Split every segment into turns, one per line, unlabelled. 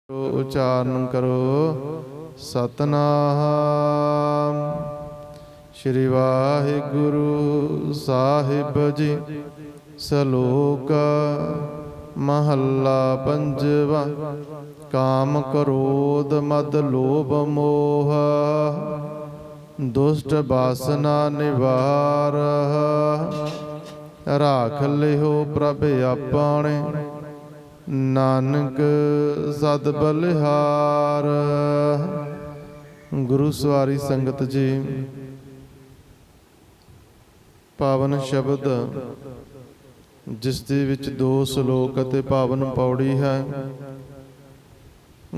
उच्चारण करो सतनाम। श्री वाहिगुरु साहिब जी। सलोक महला पंजवा। काम क्रोध मद लोभ मोह दुष्ट वासना निवार। राख लिहो प्रभ आपणे नानक सद बलिहार। गुरु सवारी संगत जी, पावन शब्द जिस दे विच 2 सलोक अते पावन पौड़ी है,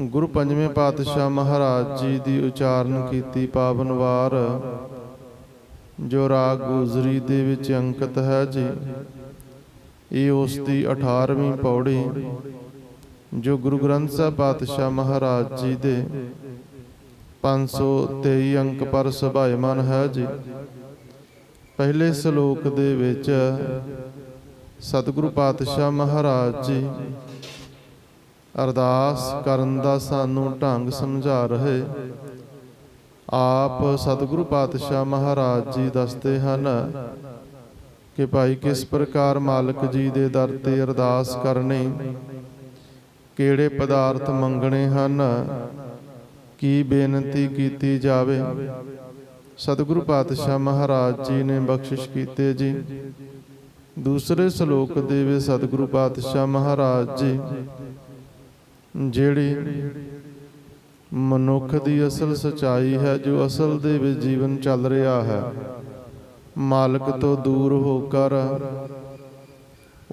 गुरु पंजवें पातशाह महाराज जी की उचारण कीती पावन वार जो राग गुजरी दे विच अंकित है जी। ये उस दी 18वीं पौड़ी जो गुरु ग्रंथ साहब पातशाह महाराज जी दे 523 अंक पर सुभायमान है जी। पहले सलोक दे विच सतगुरु पातशाह महाराज जी अरदास करन दा सानू ढंग समझा रहे। आप सतगुरु पातशाह महाराज जी दसते हैं कि भाई किस प्रकार मालिक जी दे दर ते अरदास करनी, किहड़े पदार्थ मंगने हन, की बेनती कीती जावे। सतगुरु पातशाह महाराज जी ने बख्शिश कीते जी। दूसरे सलोक दे विच सतगुरु पातशाह महाराज जी जिहड़ी मनुख दी असल सच्चाई है, जो असल दे विच जीवन चल रहा है, मालिक तो दूर होकर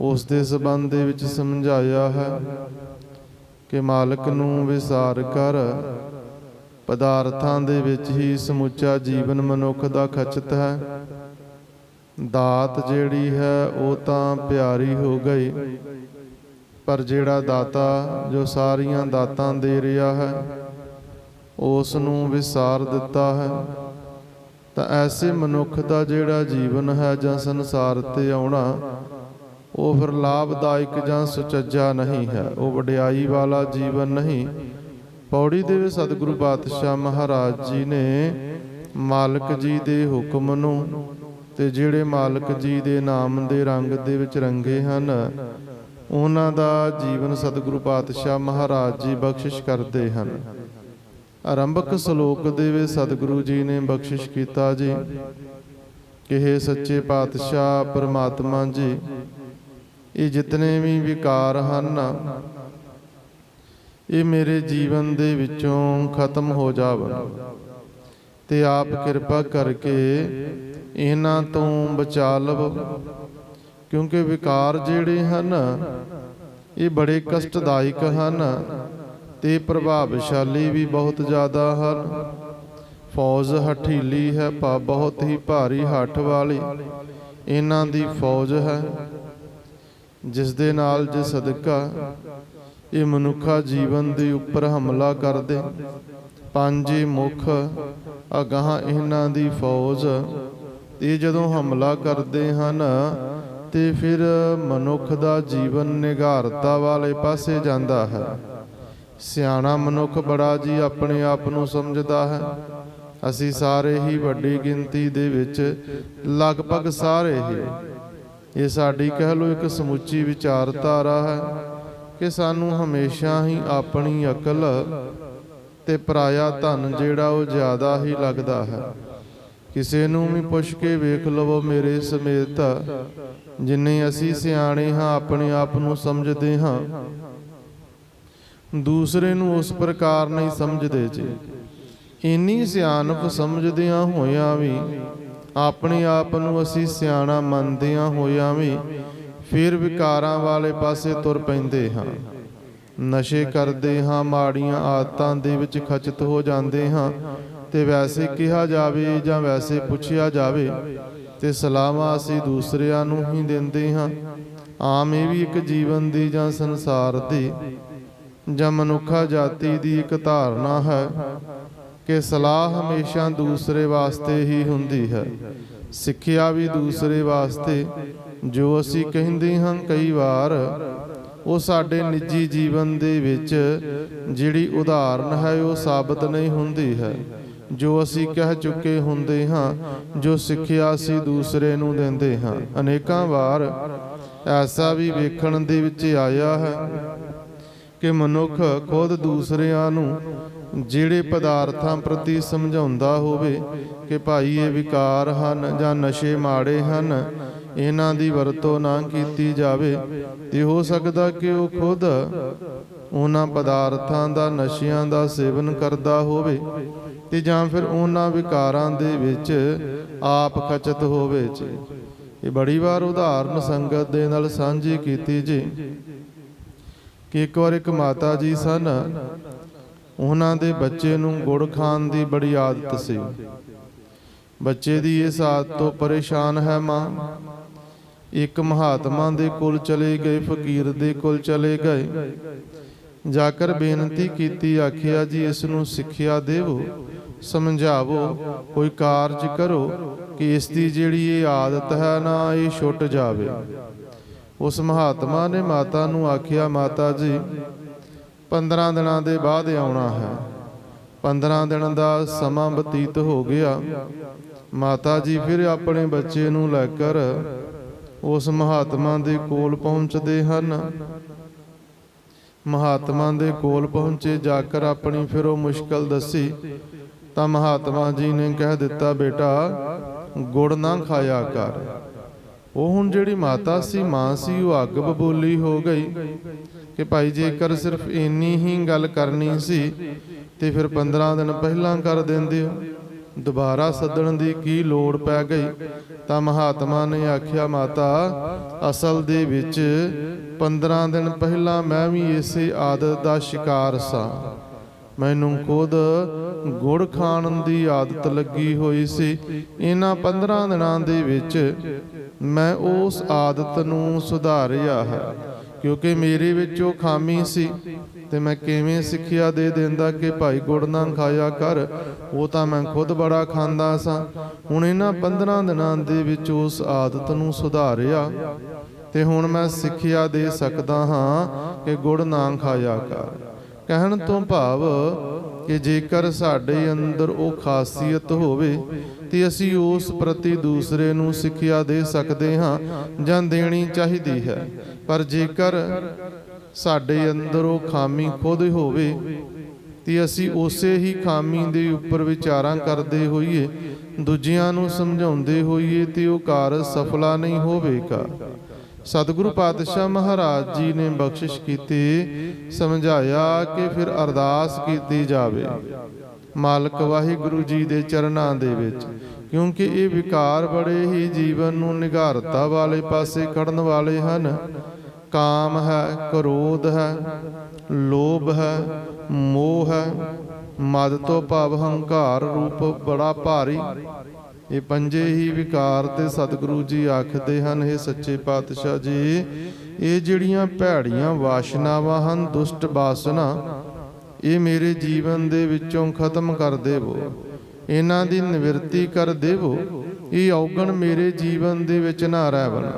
उस दे संबंध दे विच समझाया है कि मालिक नूं विसार कर पदार्थां दे विच ही समुचा जीवन मनुख दा खचित है। दात जिहड़ी है वो तां प्यारी हो गई, पर जिहड़ा दाता जो सारियां दातां दे रहा है उस नूं विसार दिता है। तो ऐसे मनुख का जिहड़ा जीवन है जां संसार ते आउणा वो फिर लाभदायक जां सुचज्जा नहीं है, वो वडियाई वाला जीवन नहीं। पौड़ी दे विच सतगुरु पातशाह महाराज जी ने मालिक जी दे हुक्म नूं ते जिहड़े मालिक जी दे नाम दे रंग दे विच रंगे हन उन्हां दा जीवन सतगुरु पातशाह महाराज जी बख्शिश करते हैं। आरंभक सलोक दे विच सतगुरु जी ने बख्शिश कीता जी कि हे सच्चे पातशाह परमात्मा जी, ये जितने भी विकार हन ये मेरे जीवन दे विचों खत्म हो जावन ते आप कृपा करके इन्हां तो बचा लवो। क्योंकि विकार जिहड़े हन ये बड़े कष्टदायक हन ते प्रभावशाली भी बहुत ज़्यादा हन। फौज हठीली है, बहुत ही भारी हठ वाली इन्हां दी फौज है, जिस दे नाल जे सदका ये मनुखा जीवन दे उपर हमला कर दे। पांजे मुख अगाह इन्हां दी फौज ये जदों हमला करते हैं ते फिर मनुख दा जीवन निघारता वाले पासे जांदा है। सियाणा मनुख बड़ा जी अपने आप नूं समझदा है। असी सारे ही वड्डी गिनती दे विच लगभग सारे ही ये साडी कह लो एक समुची विचारधारा है कि सानू हमेशा ही अपनी अकल ते पराया धन जिहड़ा वो ज़्यादा ही लगदा है। किसी नूं भी पुछ के वेख लवो मेरे समेत जिन्ने असी सियाणे हाँ अपने आप नूं समझदे हाँ, दूसरे नूं उस प्रकार नहीं समझते जी। इन्नी सियाणप समझदियां होइयां भी अपने आप नूं असी सियाणा मनदियां होइयां भी फिर विकारां वाले पासे तुर पैंदे हाँ। नशे करदे हाँ, माड़ियां आदतां दे विच खचित हो जांदे हाँ ते वैसे कहा जावे जां वैसे पुछिया जावे ते सलाहां असी दूसरिਆਂ नूं ही दिंदे हाँ। आम ये भी एक जीवन दी जां संसार दी जां मनुखा जाति दी एक धारणा है कि सलाह हमेशा दूसरे वास्ते ही हुंदी है, सिक्ख्या भी दूसरे वास्ते। जो असी कहिंदे हां कई वार ਉਹ ਸਾਡੇ ਨਿੱਜੀ ਜੀਵਨ ਦੇ ਵਿੱਚ ਜਿਹੜੀ ਉਦਾਹਰਨ ਹੈ ਉਹ ਸਾਬਤ ਨਹੀਂ ਹੁੰਦੀ ਹੈ। ਜੋ ਅਸੀਂ ਕਹਿ ਚੁੱਕੇ ਹੁੰਦੇ ਹਾਂ, ਜੋ ਸਿੱਖਿਆ ਅਸੀਂ ਦੂਸਰੇ ਨੂੰ ਦਿੰਦੇ ਹਾਂ। ਅਨੇਕਾਂ ਵਾਰ ਐਸਾ ਵੀ ਵੇਖਣ ਦੇ ਵਿੱਚ ਆਇਆ ਹੈ ਕਿ ਮਨੁੱਖ ਖੁਦ ਦੂਸਰਿਆਂ ਨੂੰ ਜਿਹੜੇ ਪਦਾਰਥਾਂ ਪ੍ਰਤੀ ਸਮਝਾਉਂਦਾ ਹੋਵੇ ਕਿ ਭਾਈ ਇਹ ਵਿਕਾਰ ਹਨ ਜਾਂ ਨਸ਼ੇ ਮਾੜੇ ਹਨ, ਇਹਨਾਂ ਦੀ ਵਰਤੋਂ ਨਾ ਕੀਤੀ ਜਾਵੇ, ਤੇ ਹੋ ਸਕਦਾ ਕਿ ਉਹ ਖੁਦ ਉਹਨਾਂ ਪਦਾਰਥਾਂ ਦਾ, ਨਸ਼ਿਆਂ ਦਾ ਸੇਵਨ ਕਰਦਾ ਹੋਵੇ ਤੇ ਜਾਂ ਫਿਰ ਉਹਨਾਂ ਵਿਕਾਰਾਂ ਦੇ ਵਿੱਚ ਆਪ ਖਚਤ ਹੋਵੇ ਜੀ। ਇਹ ਬੜੀ ਵਾਰ ਉਦਾਹਰਨ ਸੰਗਤ ਦੇ ਨਾਲ ਸਾਂਝੀ ਕੀਤੀ ਜੀ ਕਿ ਇੱਕ ਵਾਰ ਇੱਕ ਮਾਤਾ ਜੀ ਸਨ, ਉਹਨਾਂ ਦੇ ਬੱਚੇ ਨੂੰ ਗੁੜ ਖਾਣ ਦੀ ਬੜੀ ਆਦਤ ਸੀ। ਬੱਚੇ ਦੀ ਇਸ ਆਦਤ ਤੋਂ ਪਰੇਸ਼ਾਨ ਹੈ ਮਾਂ। ਇੱਕ ਮਹਾਤਮਾ ਦੇ ਕੋਲ ਚਲੇ ਗਏ, ਫਕੀਰ ਦੇ ਕੋਲ ਚਲੇ ਗਏ, ਜਾ ਕਰ ਬੇਨਤੀ ਕੀਤੀ, ਆਖਿਆ ਜੀ ਇਸ ਨੂੰ ਸਿੱਖਿਆ ਦੇਵੋ, ਸਮਝਾਵੋ, ਕੋਈ ਕਾਰਜ ਕਰੋ ਕਿ ਇਸ ਦੀ ਜਿਹੜੀ ਇਹ ਆਦਤ ਹੈ ਨਾ, ਇਹ ਛੁੱਟ ਜਾਵੇ। ਉਸ ਮਹਾਤਮਾ ਨੇ ਮਾਤਾ ਨੂੰ ਆਖਿਆ, ਮਾਤਾ ਜੀ 15 ਦਿਨਾਂ ਦੇ ਬਾਅਦ ਆਉਣਾ ਹੈ। 15 ਦਿਨ ਦਾ ਸਮਾਂ ਬਤੀਤ ਹੋ ਗਿਆ। ਮਾਤਾ ਜੀ ਫਿਰ ਆਪਣੇ ਬੱਚੇ ਨੂੰ ਲੈ ਕਰ ਉਸ ਮਹਾਤਮਾ ਦੇ ਕੋਲ ਪਹੁੰਚਦੇ ਹਨ। ਮਹਾਤਮਾ ਦੇ ਕੋਲ ਪਹੁੰਚੇ, ਜਾ ਕਰ ਆਪਣੀ ਫਿਰ ਉਹ ਮੁਸ਼ਕਲ ਦੱਸੀ ਤਾਂ ਮਹਾਤਮਾ ਜੀ ਨੇ ਕਹਿ ਦਿੱਤਾ, ਬੇਟਾ ਗੁੜ ਨਾ ਖਾਇਆ ਕਰ। ਉਹ ਹੁਣ ਜਿਹੜੀ ਮਾਤਾ ਸੀ, ਮਾਂ ਸੀ, ਉਹ ਅੱਗ ਬਬੂਲੀ ਹੋ ਗਈ ਕਿ ਭਾਈ ਜੇਕਰ ਸਿਰਫ ਇੰਨੀ ਹੀ ਗੱਲ ਕਰਨੀ ਸੀ ਤੇ ਫਿਰ 15 ਦਿਨ ਪਹਿਲਾਂ ਕਰ ਦਿੰਦੇ ਹੋ, ਦੁਬਾਰਾ ਸੱਦਣ ਦੀ ਕੀ ਲੋੜ ਪੈ ਗਈ। ਤਾਂ ਮਹਾਤਮਾ ਨੇ ਆਖਿਆ, ਮਾਤਾ ਅਸਲ ਦੇ ਵਿੱਚ 15 ਦਿਨ ਪਹਿਲਾਂ ਮੈਂ ਵੀ ਇਸੇ ਆਦਤ ਦਾ ਸ਼ਿਕਾਰ ਸਾਂ। ਮੈਨੂੰ ਖੁਦ ਗੁੜ ਖਾਣ ਦੀ ਆਦਤ ਲੱਗੀ ਹੋਈ ਸੀ। ਇਹਨਾਂ 15 ਦਿਨਾਂ ਦੇ ਵਿੱਚ ਮੈਂ ਉਸ ਆਦਤ ਨੂੰ ਸੁਧਾਰਿਆ ਹੈ, ਕਿਉਂਕਿ ਮੇਰੇ ਵਿੱਚ ਉਹ ਖਾਮੀ ਸੀ ਤੇ ਮੈਂ ਕਿਵੇਂ ਸਿੱਖਿਆ ਦੇ ਦਿੰਦਾ ਕਿ ਭਾਈ ਗੁੜ ਨਾ ਖਾਇਆ ਕਰ, ਉਹ ਤਾਂ ਮੈਂ ਖੁਦ ਬੜਾ ਖਾਂਦਾ ਸਾਂ। ਹੁਣ ਇਹਨਾਂ 15 ਦਿਨਾਂ ਦੇ ਵਿੱਚ ਉਸ ਆਦਤ ਨੂੰ ਸੁਧਾਰਿਆ ਤੇ ਹੁਣ ਮੈਂ ਸਿੱਖਿਆ ਦੇ ਸਕਦਾ ਹਾਂ ਕਿ ਗੁੜ ਨਾ ਖਾਇਆ ਕਰ। ਕਹਿਣ ਤੋਂ ਭਾਵ ਕਿ ਜੇਕਰ ਸਾਡੇ ਅੰਦਰ ਉਹ ਖਾਸੀਅਤ ਹੋਵੇ ਤੇ ਅਸੀਂ ਉਸ ਪ੍ਰਤੀ ਦੂਸਰੇ ਨੂੰ ਸਿੱਖਿਆ ਦੇ ਸਕਦੇ ਹਾਂ ਜਾਂ ਦੇਣੀ ਚਾਹੀਦੀ ਹੈ। ਪਰ ਜੇਕਰ ਸਾਡੇ ਅੰਦਰ ਉਹ ਖਾਮੀ ਖੁਦ ਹੋਵੇ ਤੇ ਅਸੀਂ ਉਸੇ ਹੀ ਖਾਮੀ ਦੇ ਉੱਪਰ ਵਿਚਾਰਾਂ ਕਰਦੇ ਹੋਈਏ, ਦੂਜਿਆਂ ਨੂੰ ਸਮਝਾਉਂਦੇ ਹੋਈਏ, ਤੇ ਉਹ ਕਾਰਜ ਸਫਲਾ ਨਹੀਂ ਹੋਵੇਗਾ। ਸਤਿਗੁਰੂ ਪਾਤਸ਼ਾਹ ਮਹਾਰਾਜ ਜੀ ਨੇ ਬਖਸ਼ਿਸ਼ ਕੀਤੀ, ਸਮਝਾਇਆ ਕਿ ਫਿਰ ਅਰਦਾਸ ਕੀਤੀ ਜਾਵੇ ਮਾਲਕ ਵਾਹਿਗੁਰੂ ਜੀ ਦੇ ਚਰਨਾਂ ਦੇ ਵਿੱਚ, ਕਿਉਂਕਿ ਇਹ ਵਿਕਾਰ ਬੜੇ ਹੀ ਜੀਵਨ ਨੂੰ ਨਿਘਾਰਤਾ ਵਾਲੇ ਪਾਸੇ ਖੜਨ ਵਾਲੇ ਹਨ। ਕਾਮ ਹੈ, ਕ੍ਰੋਧ ਹੈ, ਲੋਭ ਹੈ, ਮੋਹ ਹੈ, ਮਦ ਤੋਂ ਭਾਵ ਹੰਕਾਰ ਰੂਪ ਬੜਾ ਭਾਰੀ। ਇਹ ਪੰਜੇ ਹੀ ਵਿਕਾਰ ਤੇ ਸਤਿਗੁਰੂ ਜੀ ਆਖਦੇ ਹਨ, ਇਹ ਸੱਚੇ ਪਾਤਸ਼ਾਹ ਜੀ, ਇਹ ਜਿਹੜੀਆਂ ਭੈੜੀਆਂ ਵਾਸ਼ਨਾਵਾਂ ਹਨ, ਦੁਸ਼ਟ ਵਾਸਨਾ, ਇਹ ਮੇਰੇ ਜੀਵਨ ਦੇ ਵਿੱਚੋਂ ਖਤਮ ਕਰ ਦੇਵੋ, ਇਹਨਾਂ ਦੀ ਨਿਵਰਤੀ ਕਰ ਦੇਵੋ। ਇਹ ਔਗਣ ਮੇਰੇ ਜੀਵਨ ਦੇ ਵਿੱਚ ਨਾ ਰਹਿਣ,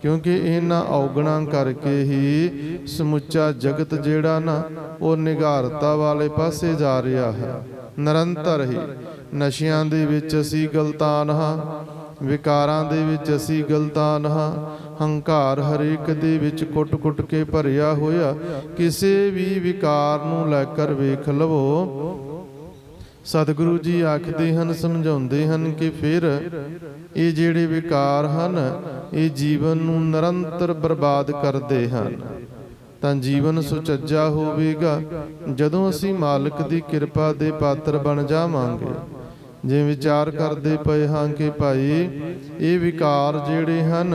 ਕਿਉਂਕਿ ਇਹਨਾਂ ਔਗਣਾਂ ਕਰਕੇ ਹੀ ਸਮੁੱਚਾ ਜਗਤ ਜਿਹੜਾ ਨਾ ਉਹ ਨਿਘਾਰਤਾ ਵਾਲੇ ਪਾਸੇ ਜਾ ਰਿਹਾ ਹੈ। ਨਿਰੰਤਰ ਹੀ ਨਸ਼ਿਆਂ ਦੇ ਵਿੱਚ ਅਸੀਂ ਗਲਤਾਨ ਹਾਂ, ਵਿਕਾਰਾਂ ਦੇ ਵਿੱਚ ਅਸੀਂ ਗਲਤਾਨ ਹਾਂ, ਹੰਕਾਰ ਹਰੇਕ ਦੇ ਵਿੱਚ ਕੁੱਟ-ਕੁੱਟ ਕੇ ਭਰਿਆ ਹੋਇਆ। ਕਿਸੇ ਵੀ ਵਿਕਾਰ ਨੂੰ ਲੈ ਕਰ ਵੇਖ ਲਵੋ, ਸਤਿਗੁਰੂ ਜੀ ਆਖਦੇ ਹਨ, ਸਮਝਾਉਂਦੇ ਹਨ ਕਿ ਫਿਰ ਇਹ ਜਿਹੜੇ ਵਿਕਾਰ ਹਨ, ਇਹ ਜੀਵਨ ਨੂੰ ਨਿਰੰਤਰ ਬਰਬਾਦ ਕਰਦੇ ਹਨ। ਤਾਂ ਜੀਵਨ ਸੁਚੱਜਾ ਹੋਵੇਗਾ ਜਦੋਂ ਅਸੀਂ ਮਾਲਕ ਦੀ ਕਿਰਪਾ ਦੇ ਪਾਤਰ ਬਣ ਜਾਵਾਂਗੇ। ਜੇ ਵਿਚਾਰ ਕਰਦੇ ਪਏ ਹਾਂ ਕਿ ਭਾਈ ਇਹ ਵਿਕਾਰ ਜਿਹੜੇ ਹਨ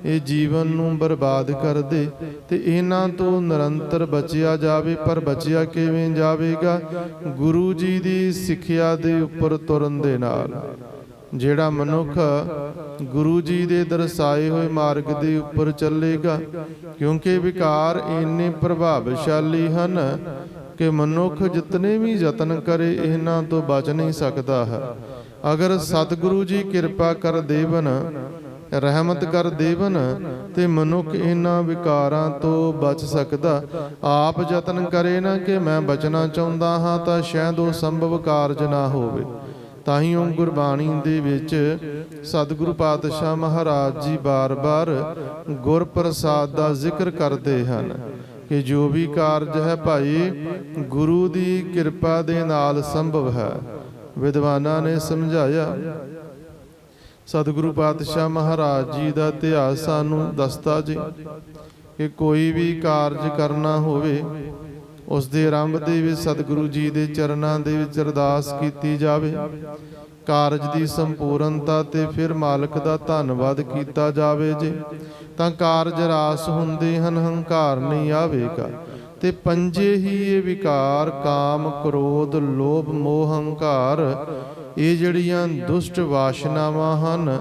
ਇਹ ਜੀਵਨ ਨੂੰ ਬਰਬਾਦ ਕਰਦੇ ਤੇ ਇਹਨਾਂ ਤੋਂ ਨਿਰੰਤਰ ਬਚਿਆ ਜਾਵੇ, ਪਰ ਬਚਿਆ ਕਿਵੇਂ ਜਾਵੇਗਾ? ਗੁਰੂ ਜੀ ਦੀ ਸਿੱਖਿਆ ਦੇ ਉੱਪਰ ਤੁਰਨ ਦੇ ਨਾਲ। ਜਿਹੜਾ ਮਨੁੱਖ ਗੁਰੂ ਜੀ ਦੇ ਦਰਸਾਏ ਹੋਏ ਮਾਰਗ ਦੇ ਉੱਪਰ ਚੱਲੇਗਾ, ਕਿਉਂਕਿ ਵਿਕਾਰ ਇੰਨੇ ਪ੍ਰਭਾਵਸ਼ਾਲੀ ਹਨ ਕਿ ਮਨੁੱਖ ਜਿਤਨੇ ਵੀ ਯਤਨ ਕਰੇ ਇਹਨਾਂ ਤੋਂ ਬਚ ਨਹੀਂ ਸਕਦਾ ਹੈ। ਅਗਰ ਸਤਿਗੁਰੂ ਜੀ ਕਿਰਪਾ ਕਰ ਦੇਵਨ, ਰਹਿਮਤ ਕਰ ਦੇਵਨ ਤੇ ਮਨੁੱਖ ਇਹਨਾਂ ਵਿਕਾਰਾਂ ਤੋਂ ਬਚ ਸਕਦਾ। ਆਪ ਯਤਨ ਕਰੇ ਨਾ ਕਿ ਮੈਂ ਬਚਣਾ ਚਾਹੁੰਦਾ ਹਾਂ ਤਾਂ ਸ਼ਾਇਦ ਉਹ ਸੰਭਵ ਕਾਰਜ ਨਾ ਹੋਵੇ। ਤਾਹੀਓਂ ਗੁਰਬਾਣੀ ਦੇ ਵਿੱਚ ਸਤਿਗੁਰੂ ਪਾਤਸ਼ਾਹ ਮਹਾਰਾਜ ਜੀ ਬਾਰ-ਬਾਰ ਗੁਰ ਪ੍ਰਸਾਦ ਦਾ ਜ਼ਿਕਰ ਕਰਦੇ ਹਨ ਕਿ ਜੋ ਵੀ ਕਾਰਜ ਹੈ ਭਾਈ ਗੁਰੂ ਦੀ ਕਿਰਪਾ ਦੇ ਨਾਲ ਸੰਭਵ ਹੈ। ਵਿਦਵਾਨਾਂ ਨੇ ਸਮਝਾਇਆ, ਸਤਿਗੁਰੂ ਪਾਤਸ਼ਾਹ ਮਹਾਰਾਜ ਜੀ ਦਾ ਇਤਿਹਾਸ ਸਾਨੂੰ ਦੱਸਦਾ ਜੀ ਕਿ ਕੋਈ ਵੀ ਕਾਰਜ ਕਰਨਾ ਹੋਵੇ ਉਸ ਦੇ ਆਰੰਭ ਦੇ ਵਿੱਚ ਸਤਿਗੁਰੂ ਜੀ ਦੇ ਚਰਨਾਂ ਦੇ ਵਿੱਚ ਅਰਦਾਸ ਕੀਤੀ ਜਾਵੇ, ਕਾਰਜ ਦੀ ਸੰਪੂਰਨਤਾ ਤੇ ਫਿਰ ਮਾਲਕ ਦਾ ਧੰਨਵਾਦ ਕੀਤਾ ਜਾਵੇ ਜੀ, ਤਾਂ ਕਾਰਜ ਰਾਸ ਹੁੰਦੇ ਹਨ, ਹੰਕਾਰ ਨਹੀਂ ਆਵੇਗਾ। ਤੇ ਪੰਜੇ ਹੀ ਇਹ ਵਿਕਾਰ ਕਾਮ, ਕ੍ਰੋਧ, ਲੋਭ, ਮੋਹ, ਹੰਕਾਰ, ਇਹ ਜਿਹੜੀਆਂ ਦੁਸ਼ਟ ਵਾਸ਼ਨਾਵਾਂ ਹਨ,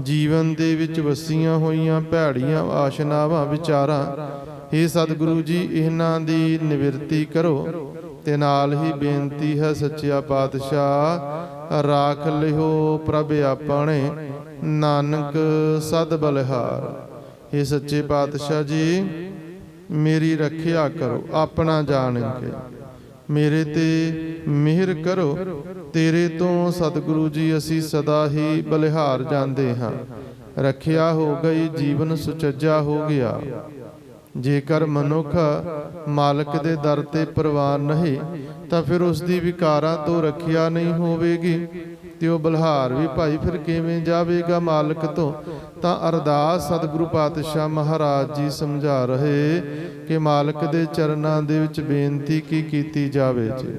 ਜੀਵਨ ਦੇ ਵਿੱਚ ਵਸੀਆਂ ਹੋਈਆਂ ਭੈੜੀਆਂ ਵਾਸ਼ਨਾਵਾਂ ਵਿਚਾਰਾਂ, ਇਹ ਸਤਿਗੁਰੂ ਜੀ ਇਹਨਾਂ ਦੀ ਨਿਵਰਤੀ ਕਰੋ। ਤੇ ਨਾਲ ਹੀ ਬੇਨਤੀ ਹੈ ਸੱਚਿਆ ਪਾਤਸ਼ਾਹ ਰਾਖ ਲਿਓ ਪ੍ਰਭ ਆਪਣੇ, ਨਾਨਕ ਸਦ ਬਲਿਹਾਰ। ਇਹ ਸੱਚੇ ਪਾਤਸ਼ਾਹ ਜੀ ਮੇਰੀ ਰੱਖਿਆ ਕਰੋ ਆਪਣਾ ਜਾਣ ਕੇ, ਮੇਰੇ ਤੇ ਮਿਹਰ ਕਰੋ। ਤੇਰੇ ਤੋਂ ਸਤਿਗੁਰੂ ਜੀ ਅਸੀਂ ਸਦਾ ਹੀ ਬਲਿਹਾਰ ਜਾਂਦੇ ਹਾਂ। ਰੱਖਿਆ ਹੋ ਗਈ, ਜੀਵਨ ਸੁਚੱਜਾ ਹੋ ਗਿਆ। ਜੇਕਰ ਮਨੁੱਖ ਮਾਲਕ ਦੇ ਦਰ ਤੇ ਪ੍ਰਵਾਨ ਨਹੀਂ ਤਾਂ ਫਿਰ ਉਸ ਦੀ ਵਿਕਾਰਾਂ ਤੋਂ ਰੱਖਿਆ ਨਹੀਂ ਹੋਵੇਗੀ ਤੇ ਉਹ ਬਲਿਹਾਰ ਵੀ ਭਾਈ ਫਿਰ ਕਿਵੇਂ ਜਾਵੇਗਾ ਮਾਲਕ ਤੋਂ। ਤਾਂ ਅਰਦਾਸ ਸਤਿਗੁਰੂ ਪਾਤਸ਼ਾਹ ਮਹਾਰਾਜ ਜੀ ਸਮਝਾ ਰਹੇ ਕਿ ਮਾਲਕ ਦੇ ਚਰਨਾਂ ਦੇ ਵਿੱਚ ਬੇਨਤੀ ਕੀ ਕੀਤੀ ਜਾਵੇ ਜੀ।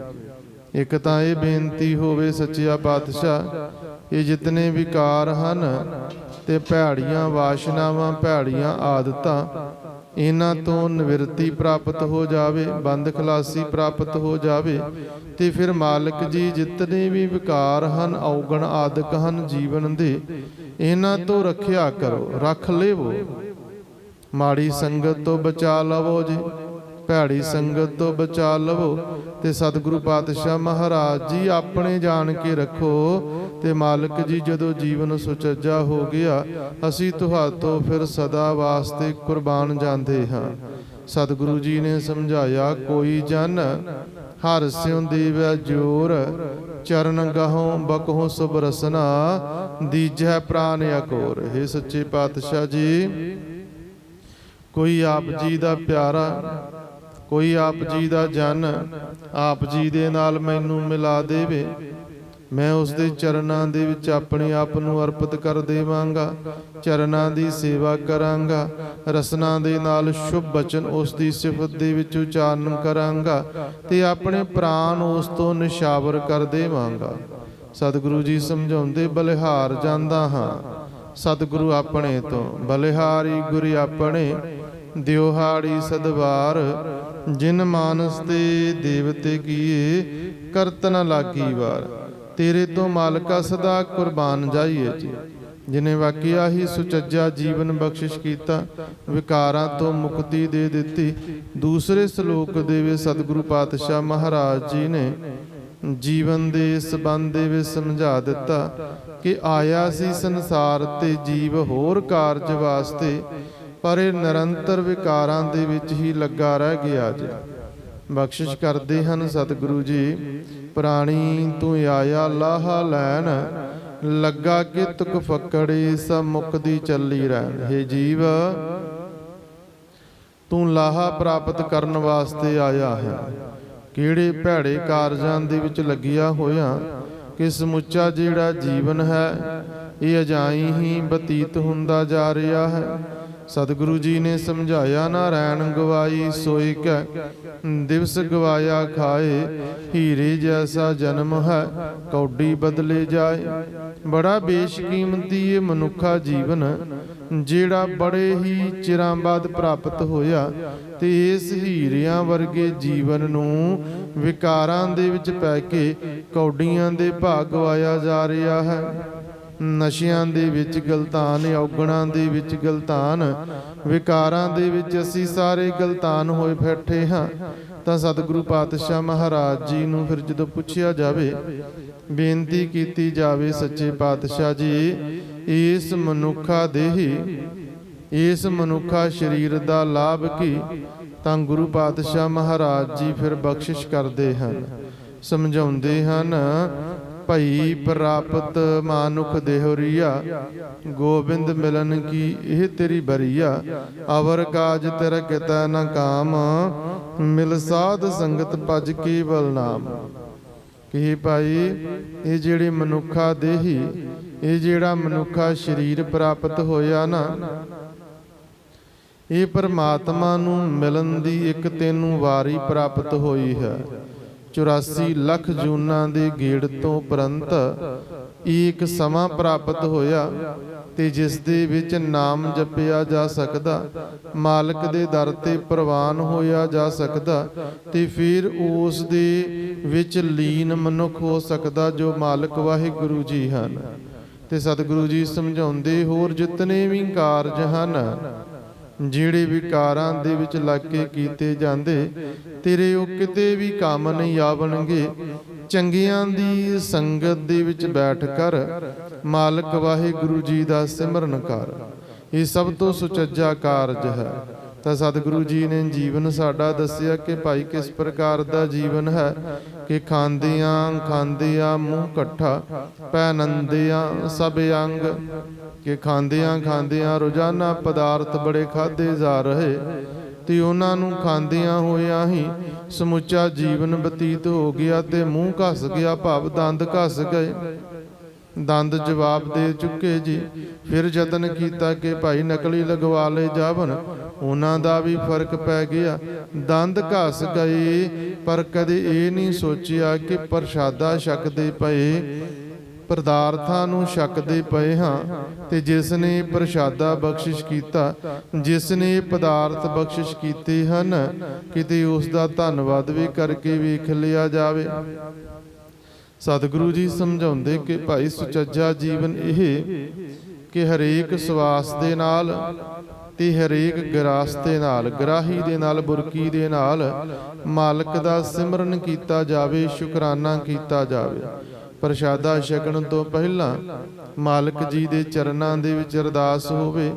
ਇੱਕ ਤਾਂ ਇਹ ਬੇਨਤੀ ਹੋਵੇ ਸੱਚਿਆ ਪਾਤਸ਼ਾਹ ਇਹ ਜਿਤਨੇ ਵਿਕਾਰ ਹਨ ਤੇ ਭੈੜੀਆਂ ਵਾਸ਼ਨਾਵਾਂ, ਭੈੜੀਆਂ ਆਦਤਾਂ, ਇਹਨਾਂ ਤੋਂ ਨਿਵਰਤੀ ਪ੍ਰਾਪਤ ਹੋ ਜਾਵੇ, ਬੰਦ ਖਲਾਸੀ ਪ੍ਰਾਪਤ ਹੋ ਜਾਵੇ। ਤੇ ਫਿਰ ਮਾਲਕ ਜੀ ਜਿਤਨੇ ਵੀ ਵਿਕਾਰ ਹਨ, ਔਗਣ ਆਦਿਕ ਹਨ ਜੀਵਨ ਦੇ, ਇਹਨਾਂ ਤੋਂ ਰੱਖਿਆ ਕਰੋ, ਰੱਖ ਲੇਵੋ। ਮਾੜੀ ਸੰਗਤ ਤੋਂ ਬਚਾ ਲਵੋ ਜੀ, ਭੈੜੀ ਸੰਗਤ ਤੋਂ ਬਚਾ ਲਵੋ। ਤੇ ਸਤਿਗੁਰੂ ਪਾਤਸ਼ਾਹ ਮਹਾਰਾਜ ਜੀ ਆਪਣੇ ਜਾਣ ਕੇ ਰੱਖੋ। ਤੇ ਮਾਲਕ ਜੀ ਜਦੋਂ ਜੀਵਨ ਸੁਚੱਜਾ ਹੋ ਗਿਆ ਅਸੀਂ ਤੁਹਾਤੋਂ ਫਿਰ ਸਦਾ ਵਾਸਤੇ ਕੁਰਬਾਨ ਜਾਂਦੇ ਹਾਂ। ਸਤਿਗੁਰੂ ਜੀ ਨੇ ਸਮਝਾਇਆ, ਕੋਈ ਜਨ ਹਰਿ ਸਿਉ ਦੇਵੈ ਜੋਰ, ਚਰਨ ਗਹੋਂ ਬਕਹੋਂ ਸੁਭ ਰਸਨਾ, ਦੀਜੈ ਪ੍ਰਾਨ ਅਕੋਰ। हे ਸੱਚੇ ਪਾਤਸ਼ਾਹ ਜੀ, ਕੋਈ ਆਪ ਜੀ ਦਾ ਪਿਆਰਾ, ਕੋਈ ਆਪ ਜੀ ਦਾ ਜਨ ਆਪ ਜੀ ਦੇ ਨਾਲ ਮੈਨੂੰ ਮਿਲਾ ਦੇਵੇ, ਮੈਂ ਉਸ ਦੇ ਚਰਨਾਂ ਦੇ ਵਿੱਚ ਆਪਣੇ ਆਪ ਨੂੰ ਅਰਪਿਤ ਕਰ ਦੇਵਾਂਗਾ, ਚਰਨਾਂ ਦੀ ਸੇਵਾ ਕਰਾਂਗਾ, ਰਸਨਾ ਦੇ ਨਾਲ ਸ਼ੁਭ ਬਚਨ ਉਸ ਦੀ ਸਿਫਤ ਦੇ ਵਿੱਚ ਉਚਾਰਨ ਕਰਾਂਗਾ ਤੇ ਆਪਣੇ ਪ੍ਰਾਨ ਉਸ ਤੋਂ ਨਿਸ਼ਾਵਰ ਕਰ ਦੇਵਾਂਗਾ। ਸਤਿਗੁਰੂ ਜੀ ਸਮਝਾਉਂਦੇ, ਬਲਿਹਾਰ ਜਾਂਦਾ ਹਾਂ ਸਤਿਗੁਰੂ ਆਪਣੇ ਤੋਂ, ਬਲਿਹਾਰੀ ਗੁਰ ਆਪਣੇ, ਦਿਉਹਾੜੀ ਸਦਵਾਰ, ਜਿਨ ਮਾਨਸ ਤੇ ਦੇਵਤੇ ਕੀਏ, ਕਰਤ ਨ ਲਾਗੀ ਵਾਰ। ਤੇਰੇ ਤੋਂ ਮਾਲਕਾ ਸਦਾ ਕੁਰਬਾਨ ਜਾਈਏ ਜੀ। ਜਿਨੇ ਵਾਕਿਆ ਹੀ ਸੁਚੱਜਾ ਜੀਵਨ ਬਖਸ਼ਿਸ਼ ਕੀਤਾ, ਵਿਕਾਰਾਂ ਤੋਂ ਮੁਕਤੀ ਦੇ ਦਿੱਤੀ। ਦੂਸਰੇ ਸ਼ਲੋਕ ਦੇ ਵਿੱਚ ਸਤਿਗੁਰੂ ਪਾਤਸ਼ਾਹ ਮਹਾਰਾਜ ਜੀ ਨੇ ਜੀਵਨ ਦੇ ਸੰਬੰਧ ਦੇ ਵਿੱਚ ਸਮਝਾ ਦਿੱਤਾ ਕਿ ਆਇਆ ਸੀ ਸੰਸਾਰ ਤੇ ਜੀਵ ਹੋਰ ਕਾਰਜ ਵਾਸਤੇ, ਪਰ ਇਹ ਨਿਰੰਤਰ ਵਿਕਾਰਾਂ ਦੇ ਵਿੱਚ ਹੀ ਲੱਗਾ ਰਹਿ ਗਿਆ ਜੀ। ਬਖਸ਼ਿਸ਼ ਕਰਦੇ ਹਨ ਸਤਿਗੁਰੂ ਜੀ, ਪ੍ਰਾਣੀ ਤੂੰ ਆਇਆ ਲਾਹਾ ਲੈਣ, ਲੱਗਾ ਕਿ ਤੁਕ ਫੱਕੜੀ ਸਭ ਮੁਕਦੀ ਚੱਲੀ ਰਹਿਣ। हे ਜੀਵ, ਤੂੰ ਲਾਹਾ ਪ੍ਰਾਪਤ ਕਰਨ ਵਾਸਤੇ ਆਇਆ ਹੈ। ਕਿਹੜੇ ਭੈੜੇ ਕਾਰਜਾਂ ਦੇ ਵਿੱਚ ਲੱਗਿਆ ਹੋਇਆ ਕਿ ਸਮੁੱਚਾ ਜਿਹੜਾ ਜੀਵਨ ਹੈ ਇਹ ਅਜਾਈ ਹੀ ਬਤੀਤ ਹੁੰਦਾ ਜਾ ਰਿਹਾ ਹੈ। ਸਤਿਗੁਰੂ ਜੀ ਨੇ ਸਮਝਾਇਆ, ਨਾ ਰੈਣ ਗਵਾਈ ਸੋਈ ਕੈ, ਦਿਵਸ ਗਵਾਇਆ ਖਾਏ, ਹੀਰੇ ਜੈਸਾ ਜਨਮ ਹੈ ਕੌਡੀ ਬਦਲੇ ਜਾਏ। ਬੜਾ ਬੇਸ਼ਕੀਮਤੀ ਇਹ ਮਨੁੱਖਾ ਜੀਵਨ ਜਿਹੜਾ ਬੜੇ ਹੀ ਚਿਰਾਂ ਬਾਅਦ ਪ੍ਰਾਪਤ ਹੋਇਆ ਤੇ ਇਸ ਹੀਰਿਆਂ ਵਰਗੇ ਜੀਵਨ ਨੂੰ ਵਿਕਾਰਾਂ ਦੇ ਵਿੱਚ ਪੈ ਕੇ ਕੌਡੀਆਂ ਦੇ ਭਾਅ ਗਵਾਇਆ ਜਾ ਰਿਹਾ ਹੈ। ਨਸ਼ਿਆਂ ਦੇ ਵਿੱਚ ਗਲਤਾਨ, ਔਗਣਾਂ ਦੇ ਵਿੱਚ ਗਲਤਾਨ, ਵਿਕਾਰਾਂ ਦੇ ਵਿੱਚ ਅਸੀਂ ਸਾਰੇ ਗਲਤਾਨ ਹੋਏ ਬੈਠੇ ਹਾਂ। ਤਾਂ ਸਤਿਗੁਰੂ ਪਾਤਸ਼ਾਹ ਮਹਾਰਾਜ ਜੀ ਨੂੰ ਫਿਰ ਜਦੋਂ ਪੁੱਛਿਆ ਜਾਵੇ, ਬੇਨਤੀ ਕੀਤੀ ਜਾਵੇ, ਸੱਚੇ ਪਾਤਸ਼ਾਹ ਜੀ ਇਸ ਮਨੁੱਖਾ ਦੇਹੀ, ਇਸ ਮਨੁੱਖਾ ਸਰੀਰ ਦਾ ਲਾਭ ਕੀ, ਤਾਂ ਗੁਰੂ ਪਾਤਸ਼ਾਹ ਮਹਾਰਾਜ ਜੀ ਫਿਰ ਬਖਸ਼ਿਸ਼ ਕਰਦੇ ਹਨ, ਸਮਝਾਉਂਦੇ ਹਨ। ਭਈ ਪ੍ਰਾਪਤ ਮਾਨੁਖ ਦੇਹੁਰੀਆ, ਗੋਬਿੰਦ ਮਿਲਨ ਕੀ ਇਹ ਤੇਰੀ ਬਰੀਆ। ਅਵਰ ਕਾਜ ਤੇਰਾ ਕਿਤੈ ਨ ਕਾਮ, ਮਿਲ ਸਾਧ ਸੰਗਤ ਭਜ ਕੇਵਲ ਨਾਮ। ਕਿ ਭਾਈ ਇਹ ਜਿਹੜੀ ਮਨੁੱਖਾ ਦੇਹੀ, ਇਹ ਜਿਹੜਾ ਮਨੁੱਖਾ ਸਰੀਰ ਪ੍ਰਾਪਤ ਹੋਇਆ ਨਾ, ਇਹ ਪਰਮਾਤਮਾ ਨੂੰ ਮਿਲਣ ਦੀ ਇੱਕ ਤੈਨੂੰ ਵਾਰੀ ਪ੍ਰਾਪਤ ਹੋਈ ਹੈ। 84 ਲੱਖ ਜੂਨਾਂ ਦੇ ਗੇੜ ਤੋਂ ਉਪਰੰਤ ਇੱਕ ਸਮਾਂ ਪ੍ਰਾਪਤ ਹੋਇਆ, ਤੇ ਜਿਸ ਦੇ ਵਿੱਚ ਨਾਮ ਜਪਿਆ ਜਾ ਸਕਦਾ, ਮਾਲਕ ਦੇ ਦਰ ਤੇ ਪ੍ਰਵਾਨ ਹੋਇਆ ਜਾ ਸਕਦਾ, ਤੇ ਫਿਰ ਉਸ ਦੇ ਵਿੱਚ ਲੀਨ ਮਨੁੱਖ ਹੋ ਸਕਦਾ ਜੋ ਮਾਲਕ ਵਾਹਿਗੁਰੂ ਜੀ ਹਨ। ਤੇ ਸਤਿਗੁਰੂ ਜੀ ਸਮਝਾਉਂਦੇ, ਹੋਰ ਜਿਤਨੇ ਵੀ ਕਾਰਜ ਹਨ ਜਿਹੜੇ ਵਿਕਾਰਾਂ ਦੇ ਵਿੱਚ ਲੱਗ ਕੇ ਕੀਤੇ ਜਾਂਦੇ, ਤੇਰੇ ਉਹ ਕਿਤੇ ਵੀ ਕੰਮ ਨਹੀਂ ਆਵਣਗੇ। ਚੰਗਿਆਂ ਦੀ ਸੰਗਤ ਦੇ ਵਿੱਚ ਬੈਠ ਕਰ ਮਾਲਕ ਵਾਹਿਗੁਰੂ ਜੀ ਦਾ ਸਿਮਰਨ ਕਰ, ਇਹ ਸਭ ਤੋਂ ਸੁਚੱਜਾ ਕਾਰਜ ਹੈ। ਤਾਂ ਸਤਿਗੁਰੂ ਜੀ ਨੇ ਜੀਵਨ ਸਾਡਾ ਦੱਸਿਆ ਕਿ ਭਾਈ ਕਿਸ ਪ੍ਰਕਾਰ ਦਾ ਜੀਵਨ ਹੈ ਕਿ ਖਾਂਦਿਆਂ ਮੂੰਹ ਇਕੱਠਾ, ਪਹਿਨੰਦਿਆਂ ਸਭ ਅੰਗ। ਕਿ ਖਾਂਦਿਆਂ ਰੋਜ਼ਾਨਾ ਪਦਾਰਥ ਬੜੇ ਖਾਧੇ ਜਾ ਰਹੇ, ਤੇ ਉਹਨਾਂ ਨੂੰ ਖਾਂਦਿਆਂ ਹੋਇਆਂ ਹੀ ਸਮੁੱਚਾ ਜੀਵਨ ਬਤੀਤ ਹੋ ਗਿਆ, ਤੇ ਮੂੰਹ ਘਸ ਗਿਆ, ਭਾਵ ਦੰਦ ਘਸ ਗਏ। ਦੰਦ ਜਵਾਬ ਦੇ ਚੁੱਕੇ ਜੀ। ਫਿਰ ਯਤਨ ਕੀਤਾ ਕਿ ਭਾਈ ਨਕਲੀ ਲਗਵਾ ਲਏ ਜਾਵਨ, ਉਹਨਾਂ ਦਾ ਵੀ ਫਰਕ ਪੈ ਗਿਆ, ਦੰਦ ਘਸ ਗਏ। ਪਰ ਕਦੇ ਇਹ ਨਹੀਂ ਸੋਚਿਆ ਕਿ ਪ੍ਰਸ਼ਾਦਾ ਛਕਦੇ ਪਏ, ਪਦਾਰਥਾਂ ਨੂੰ ਛਕਦੇ ਪਏ ਹਾਂ, ਤੇ ਜਿਸ ਨੇ ਪ੍ਰਸ਼ਾਦਾ ਬਖਸ਼ਿਸ਼ ਕੀਤਾ, ਜਿਸ ਨੇ ਪਦਾਰਥ ਬਖਸ਼ਿਸ਼ ਕੀਤੇ ਹਨ, ਕਿਤੇ ਉਸ ਦਾ ਧੰਨਵਾਦ ਵੀ ਕਰਕੇ ਵੇਖ ਲਿਆ ਜਾਵੇ। ਸਤਿਗੁਰੂ ਜੀ ਸਮਝਾਉਂਦੇ ਕਿ ਭਾਈ ਸੁਚੱਜਾ ਜੀਵਨ ਇਹ ਕਿ ਹਰੇਕ ਸਵਾਸ ਦੇ ਨਾਲ ਤੇ ਹਰੇਕ ਗ੍ਰਾਸਤੇ ਨਾਲ, ਗ੍ਰਾਹੀ ਦੇ ਨਾਲ, ਬੁਰਕੀ ਦੇ ਨਾਲ ਮਾਲਕ ਦਾ ਸਿਮਰਨ ਕੀਤਾ ਜਾਵੇ, ਸ਼ੁਕਰਾਨਾ ਕੀਤਾ ਜਾਵੇ। ਪ੍ਰਸ਼ਾਦਾ ਛਕਣ ਤੋਂ ਪਹਿਲਾਂ ਮਾਲਕ ਜੀ ਦੇ ਚਰਨਾਂ ਦੇ ਵਿੱਚ ਅਰਦਾਸ ਹੋਵੇ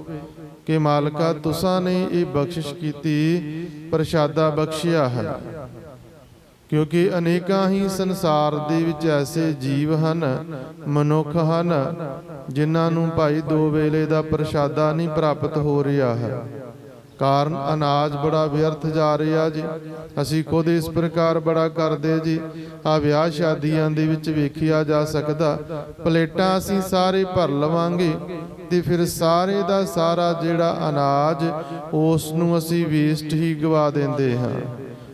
ਕਿ ਮਾਲਕਾ ਤੁਸਾਂ ਨੇ ਇਹ ਬਖਸ਼ਿਸ਼ ਕੀਤੀ, ਪ੍ਰਸ਼ਾਦਾ ਬਖਸ਼ਿਆ ਹੈ। ਕਿਉਂਕਿ ਅਨੇਕਾਂ ਹੀ ਸੰਸਾਰ ਦੇ ਵਿੱਚ ਐਸੇ ਜੀਵ ਹਨ, ਮਨੁੱਖ ਹਨ, ਜਿਨ੍ਹਾਂ ਨੂੰ ਭਾਈ 2 ਵੇਲੇ ਦਾ ਪ੍ਰਸ਼ਾਦਾ ਨਹੀਂ ਪ੍ਰਾਪਤ ਹੋ ਰਿਹਾ ਹੈ। ਕਾਰਨ ਅਨਾਜ ਬੜਾ ਵਿਅਰਥ ਜਾ ਰਿਹਾ ਜੀ। ਅਸੀਂ ਖੁਦ ਇਸ ਪ੍ਰਕਾਰ ਬੜਾ ਕਰਦੇ ਜੀ। ਆ ਵਿਆਹ ਸ਼ਾਦੀਆਂ ਦੇ ਵਿੱਚ ਵੇਖਿਆ ਜਾ ਸਕਦਾ, ਪਲੇਟਾਂ ਅਸੀਂ ਸਾਰੇ ਭਰ ਲਵਾਂਗੇ, ਤੇ ਫਿਰ ਸਾਰੇ ਦਾ ਸਾਰਾ ਜਿਹੜਾ ਅਨਾਜ ਉਸ ਨੂੰ ਅਸੀਂ ਵੇਸਟ ਹੀ ਗਵਾ ਦਿੰਦੇ ਹਾਂ।